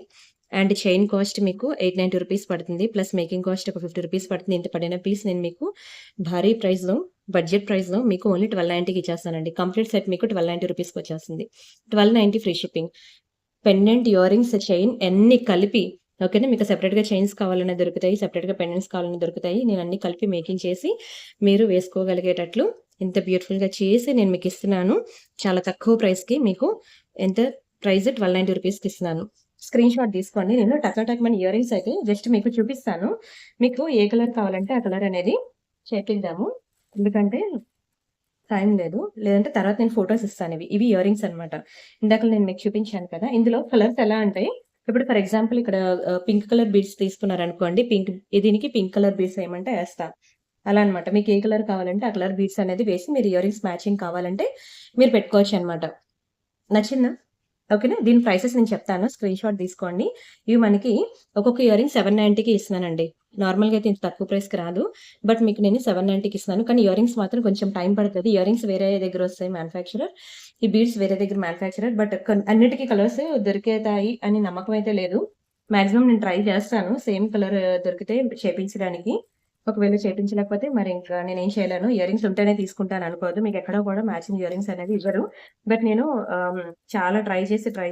అండ్ చైన్ కాస్ట్ మీకు 890 రూపీస్ పడుతుంది. ప్లస్ మేకింగ్ కాస్ట్ ఒక 50 రూపీస్ పడుతుంది. ఇంత పడిన పీస్ నేను మీకు భారీ ప్రైస్‌లో బడ్జెట్ ప్రైస్‌లో మీకు ఓన్లీ 1290కి ఇచ్చేస్తానండి. కంప్లీట్ సెట్ మీకు 1290 రూపీస్‌కొచ్చేస్తుంది. 1290 free shipping. Pendant, ear rings, chain అన్నీ కలిపి ఓకేనా. మీకు సెపరేట్‌గా చైన్స్ కావాలన్నా దొరుకుతాయి. సెపరేట్‌గా పెండెంట్స్ కావాలన్నా దొరుకుతాయి. నేను అన్నీ కలిపి మేకింగ్ చేసి మీరు వేసుకోగలిగేటట్లు ఇంత బ్యూటిఫుల్‌గా చేసి నేను మీకిస్తున్నాను. చాలా తక్కువ ప్రైస్‌కి మీకు ఎంత ప్రైస్ 1290 రూపీస్‌కి ఇస్తున్నాను. స్క్రీన్‌షాట్ తీసుకోండి. నేను టకాటకమని ఇయర్ రింగ్స్ అయితే జస్ట్ మీకు చూపిస్తాను. మీకు ఏ కలర్ కావాలంటే ఆ కలర్ అనేది చేపిద్దాము. ఎందుకంటే టైం లేదు. లేదంటే తర్వాత నేను ఫోటోస్ ఇస్తానివి. ఇవి ఇయర్ రింగ్స్ అన్నమాట. ఇందాకల నేను మీకు చూపించాను కదా! ఇందులో కలర్స్ ఎలా అంటే, ఇప్పుడు ఫర్ ఎగ్జాంపుల్ ఇక్కడ పింక్ కలర్ బీడ్స్ తీసుకున్నారనుకోండి. దీనికి పింక్ కలర్ బీడ్స్ ఏయమంటే ఏస్తా. అలా అన్నమాట. మీకు ఏ కలర్ కావాలంటే ఆ కలర్ బీడ్స్ అనేది వేసి మీరు ఇయర్ రింగ్స్ మ్యాచింగ్ కావాలంటే మీరు పెట్టుకోవచ్చన్నమాట. నచ్చిందా? ఓకేనా. దీని ప్రైసెస్ నేను చెప్తాను. స్క్రీన్‌షాట్ తీసుకోండి. ఇవి మనకి ఒక్కొక్క ఇయర్ రింగ్ 790కి ఇస్తున్నానండి. నార్మల్‌గా అయితే ఇంత తక్కువ ప్రైస్‌కి రాదు. బట్ మీకు నేను 790కి ఇస్తున్నాను. కానీ ఇయర్ రింగ్స్ మాత్రం కొంచెం టైం పడతది. ఇయర్ రింగ్స్ వేరే దగ్గరొస్తాయి మ్యానుఫ్యాక్చరర్. ఈ బీడ్స్ వేరే దగ్గర మ్యానుఫ్యాక్చరర్. బట్ అన్నిటికి కలర్స్ దొరికేతాయి అని నమ్మకం అయితే లేదు. మాక్సిమం నేను ట్రై చేస్తాను సేమ్ కలర్ దొరికితే చేపించడానికి. ఒకవేళ చేపించలేకపోతే మరి ఇంకా నేనేం చేయలేను. ఇయర్ రింగ్స్ ఉంటేనే తీసుకుంటాను అనుకోవద్దు. మీకు ఎక్కడ కూడా మ్యాచింగ్ ఇయర్ రింగ్స్ అనేవి ఇవ్వరు. బట్ నేను చాలా ట్రై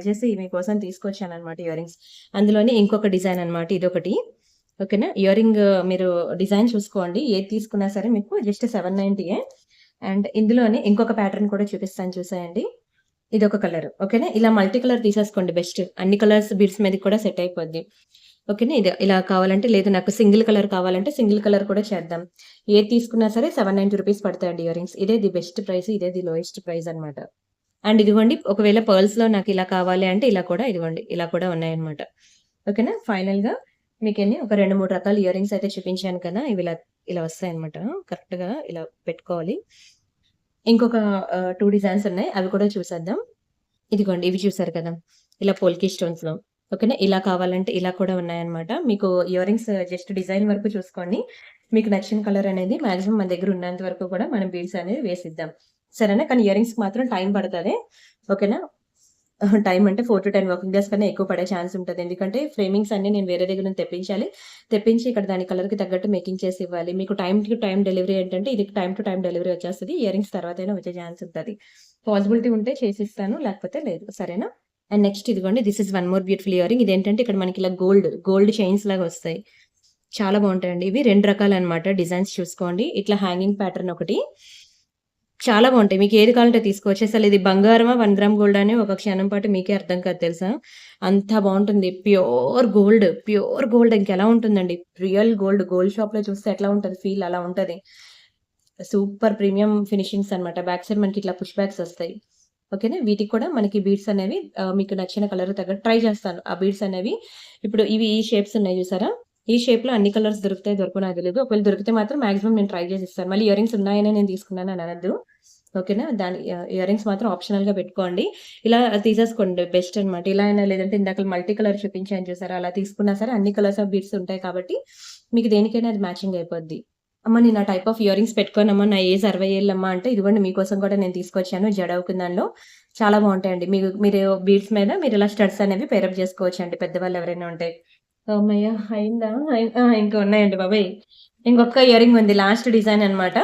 చేసి మీకోసం తీసుకొచ్చాననమాట ఇయర్ రింగ్స్. అందులోనే ఇంకొక డిజైన్ అనమాట ఇదొకటి. ఓకేనా. ఇయర్ రింగ్ మీరు డిజైన్ చూసుకోండి. ఏది తీసుకున్నా సరే మీకు జస్ట్ 790 అండ్ ఇందులోనే ఇంకొక ప్యాటర్న్ కూడా చూపిస్తాను చూసేయండి. ఇదొక కలర్. ఓకేనా. ఇలా మల్టీ కలర్ తీసేసుకోండి బెస్ట్. అన్ని కలర్స్ బీడ్స్ మీదకి కూడా సెట్ అయిపోద్ది. ఓకేనా. ఇది ఇలా కావాలంటే, లేదు నాకు సింగిల్ కలర్ కావాలంటే సింగిల్ కలర్ కూడా చేద్దాం. ఏది తీసుకున్నా సరే 790 రూపీస్ పడతాయండి ఇయర్ రింగ్స్. ఇదే ది బెస్ట్ ప్రైస్. ఇదే ది లోయెస్ట్ ప్రైస్ అనమాట. అండ్ ఇదిగోండి, ఒకవేళ పర్ల్స్‌లో నాకు ఇలా కావాలి అంటే ఇలా కూడా ఇదిగోండి ఇలా కూడా ఉన్నాయన్నమాట. ఓకేనా. ఫైనల్‌గా మీకెన్ని ఒక 2, 3 రకాల ఇయర్ రింగ్స్ అయితే చూపించాను కదా! ఇవి ఇలా ఇలా వస్తాయన్నమాట. కరెక్ట్‌గా ఇలా పెట్టుకోవాలి. ఇంకొక 2 డిజైన్స్ ఉన్నాయి. అవి కూడా చూసేద్దాం. ఇదిగోండి ఇవి చూసారు కదా! ఇలా పోల్కి స్టోన్స్‌లో. ఓకేనా. ఇలా కావాలంటే ఇలా కూడా ఉన్నాయన్నమాట. మీకు ఇయర్ రింగ్స్ జస్ట్ డిజైన్ వరకు చూసుకోండి. మీకు నచ్చిన కలర్ అనేది మాక్సిమం మన దగ్గర ఉన్నంత వరకు కూడా మనం బీడ్స్ అనేది వేసిద్దాం. సరేనా. కానీ ఇయర్ రింగ్స్‌కి మాత్రం టైం పడతది. ఓకేనా. టైం అంటే 4-10 వర్కింగ్ డేస్ కన్నా ఎక్కువ పడే ఛాన్స్ ఉంటది. ఎందుకంటే ఫ్రేమింగ్స్ అన్నీ నేను వేరే దగ్గర నుంచి తెప్పించాలి. తెప్పించి ఇక్కడ దాని కలర్‌కి తగ్గట్టు మేకింగ్ చేసి ఇవ్వాలి. మీకు టైమ్ టు టైమ్ డెలివరీ ఏంటంటే ఇది టైమ్ టు టైమ్ డెలివరీ వచ్చేస్తది. ఇయర్ రింగ్స్ తర్వాతైనా వచ్చే ఛాన్స్ ఉంటది. పాసిబిలిటీ ఉంటే చేసిస్తాను. లేకపోతే లేదు. సరేనా. అండ్ నెక్స్ట్ ఇదిగోండి this is one more beautiful ear ring. ఇదేంటంటే ఇక్కడ మనకి ఇలా గోల్డ్ చైన్స్ లాగా వస్తాయి. చాలా బావుంటాయండి. ఇవి 2 రకాలనమాట. డిజైన్స్ చూసుకోండి. ఇట్లా హ్యాంగింగ్ ప్యాటర్న్ ఒకటి. చాలా బావుంటాయి. మీకు ఏది కావాలంటే తీసుకోవచ్చు. అసలు ఇది బంగారమా, 1 గ్రామ్ గోల్డా అని ఒక క్షణం పాటు మీకే అర్థం కాదు తెలుసా? అంత బావుంటుంది. ప్యూర్ గోల్డ్ ఇంకెలా ఉంటుందండి. రియల్ గోల్డ్ షాప్‌లో చూస్తే ఎట్లా ఉంటది ఫీల్ అలా ఉంటది. సూపర్ ప్రీమియం ఫినిషింగ్స్ అనమాట. బ్యాక్ సైడ్ మనకి ఇట్లా పుష్ బ్యాక్స్ వస్తాయి. ఓకేనా. వీటికి కూడా మనకి బీడ్స్ అనేవి మీకు నచ్చిన కలర్ తగ్గట్టు ట్రై చేస్తాను. ఆ బీడ్స్ అనేవి ఇప్పుడు ఇవి ఈ షేప్స్ ఉన్నాయి చూసారా? ఈ షేప్‌లో అన్ని కలర్స్ దొరుకుతాయో దొరకవో నాకు తెలీదు. ఒకవేళ దొరికితే మాత్రం మాక్సిమం నేను ట్రై చేసి ఇస్తాను. మళ్ళీ ఇయర్ రింగ్స్ ఉన్నాయనే నేను తీసుకున్నాను అని అనొద్దు. ఓకేనా. దాని ఇయర్ రింగ్స్ మాత్రం ఆప్షనల్‌గా పెట్టుకోండి. ఇలా తీసేసుకోండి బెస్ట్ అనమాట. ఇలా అయినా లేదంటే ఇందాక మల్టీ కలర్ చూపించాను చూసారా? అలా తీసుకున్నా సరే అన్ని కలర్స్ ఆఫ్ బీడ్స్ ఉంటాయి కాబట్టి మీకు దేనికైనా అది మ్యాచింగ్ అయిపోద్ది. అమ్మ నేను ఆ టైప్ ఆఫ్ ఇయర్ రింగ్స్ పెట్టుకోనమ్మా. నా ఏజ్ 60 ఏళ్ళమ్మా అంటే ఇదిగోండి మీకోసం కూడా నేను తీసుకొచ్చాను. జడౌకు దానిలో. చాలా బావుంటాయండి. మీరు బీడ్స్ మీద మీరు ఇలా స్టడ్స్ అనేవి పేరప్ చేసుకోవచ్చండి. పెద్దవాళ్ళు ఎవరైనా ఉంటే. హమ్మయ్య! అయిందా? ఇంకా ఉన్నాయండి బాబోయ్! ఇంకొక ఇయర్ రింగ్ ఉంది. లాస్ట్ డిజైన్ అన్నమాట.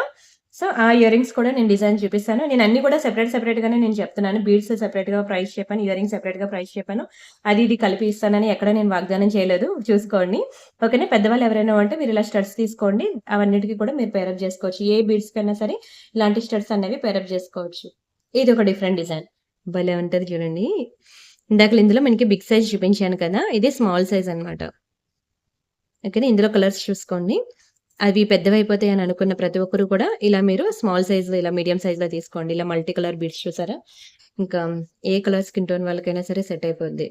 సో, ఆ ఇయర్ రింగ్స్ కూడా నేను డిజైన్ చూపిస్తాను. నేను అన్నీ కూడా సెపరేట్‌గానే నేను చెప్తున్నాను. బీడ్స్ సెపరేట్‌గా ప్రైస్ చెప్పాను. ఇయర్ రింగ్స్ సెపరేట్‌గా ప్రైస్ చెప్పాను. అది ఇది కలిపి ఇస్తానని ఎక్కడ నేను వాగ్దానం చేయలేదు. చూసుకోండి. ఓకేనా. పెద్దవాళ్ళు ఎవరైనా ఉంటే మీరు ఇలా స్టడ్స్ తీసుకోండి. అవన్నిటికి కూడా మీరు పేరప్ చేసుకోవచ్చు. ఏ బీడ్స్‌కైనా సరే ఇలాంటి స్టడ్స్ అనేవి పేరప్ చేసుకోవచ్చు. ఇదొక డిఫరెంట్ డిజైన్. భలే ఉంటది చూడండి. ఇందులో మనకి బిగ్ సైజ్ చూపించాను కదా! ఇది స్మాల్ సైజ్ అన్నమాట. ఓకేనా. ఇందులో కలర్స్ చూసుకోండి. అవి పెద్దవైపోతాయని అనుకున్న ప్రతి ఒక్కరు కూడా ఇలా మీరు స్మాల్ సైజ్‌లో ఇలా మీడియం సైజ్‌లో తీసుకోండి. ఇలా మల్టీ కలర్ బీడ్స్ చూసారా? ఇంకా ఏ కలర్ స్కిన్ టోన్ వాళ్ళకైనా సరే సెట్ అయిపోద్ది.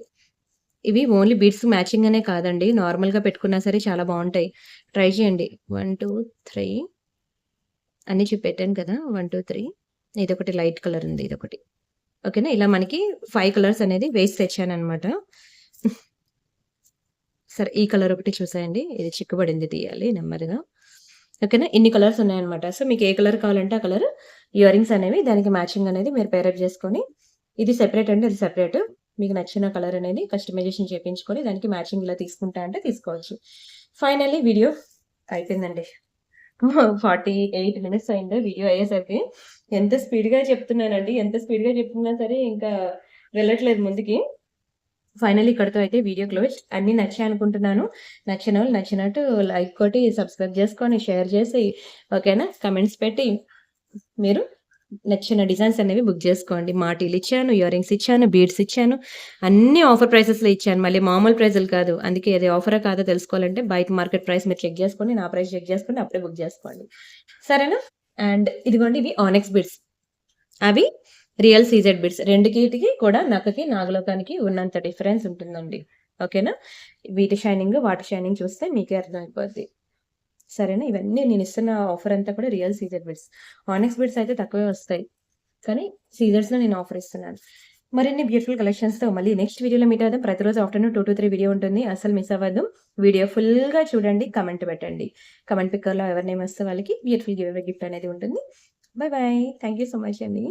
ఇవి ఓన్లీ బీడ్స్ మ్యాచింగ్ అనే కాదండి. నార్మల్‌గా పెట్టుకున్నా సరే చాలా బావుంటాయి. ట్రై చేయండి. 1, 2, 3 అన్నీ పెట్టాను కదా! 1, 2, 3 ఇదొకటి లైట్ కలర్ ఉంది. ఇదొకటి. ఓకేనా. ఇలా మనకి 5 కలర్స్ అనేది వేసి తెచ్చాననమాట. సరే ఈ కలర్ ఒకటి చూసేయండి. ఇది చిక్కుబడింది తీయాలి నెమ్మదిగా. ఓకేనా. ఇన్ని కలర్స్ ఉన్నాయన్నమాట. సో, మీకు ఏ కలర్ కావాలంటే ఆ కలర్ ఇయర్ రింగ్స్ అనేవి దానికి మ్యాచింగ్ అనేది మీరు పేరప్ చేసుకొని ఇది సెపరేట్ అండి. అది సెపరేట్. మీకు నచ్చిన కలర్ అనేది కస్టమైజేషన్ చేపించుకొని దానికి మ్యాచింగ్ ఇలా తీసుకుంటా అంటే తీసుకోవచ్చు. ఫైనల్లీ వీడియో అయిపోయిందండి. 48 మినిట్స్ అయింది వీడియో అయ్యేసరికి. ఎంత స్పీడ్‌గా చెప్తున్నానండి. ఎంత స్పీడ్‌గా చెప్తున్నా సరే ఇంకా వెళ్ళట్లేదు ముందుకి. ఫైనల్లీ ఇక్కడితో అయితే వీడియో క్లోజ్. అన్నీ నచ్చాయనుకుంటున్నాను. నచ్చినోళ్ళు నచ్చినట్టు లైక్ కొట్టి, సబ్స్క్రైబ్ చేసుకొని, షేర్ చేసి ఓకేనా. కమెంట్స్ పెట్టి మీరు నచ్చిన డిజైన్స్ అనేవి బుక్ జేసుకోండి. మాటీలిచ్చాను, ఇయర్ రింగ్స్ ఇచ్చాను, బీడ్స్ ఇచ్చాను. అన్నీ ఆఫర్ ప్రైసెస్‌లో ఇచ్చాను. మళ్ళీ మామూలు ప్రైజులు కాదు. అందుకే అది ఆఫరా కాదో తెలుసుకోవాలంటే బయట మార్కెట్ ప్రైస్ మీరు చెక్ జేసుకోండి. నా ప్రైస్ చెక్ జేసుకోండి. అప్పుడే బుక్ జేసుకోండి. సరేనా? అండ్ ఇదిగోండి ఇవి ఆనెక్స్ బీడ్స్. అవి రియల్ సీజెడ్ బీడ్స్. రెండికిటికి కూడా నక్కకి, నాగలోకానికి ఉన్నంత డిఫరెన్స్ ఉంటుందండి. ఓకేనా. వీటి షైనింగ్, వాటి షైనింగ్ చూస్తే మీకే అర్థమైపోద్ది. సరేనా. ఇవన్నీ నేనిస్తున్న ఆఫర్ అంతా కూడా రియల్ సీజెడ్ బీడ్స్. ఆనెక్స్ బీడ్స్ అయితే తక్కువే వస్తాయి. కానీ సీజర్స్‌లో నేను ఆఫర్ ఇస్తున్నాను. మరిన్ని బ్యూటిఫుల్ కలెక్షన్స్‌తో మళ్ళీ నెక్స్ట్ వీడియోలో మీట్ అవుదాం. ప్రతిరోజు ఆఫ్టర్‌నూన్ 2-3 వీడియో ఉంటుంది. అస్సలు మిస్ అవ్వద్దు. వీడియో ఫుల్‌గా చూడండి. కమెంట్ పెట్టండి. కమెంట్ పిక్కర్‌లో ఎవరి నేమ్ వస్తే వాళ్ళకి బ్యూటిఫుల్ గివ్ అవే గిఫ్ట్ అనేది ఉంటుంది. By by. Thank you so much అండి.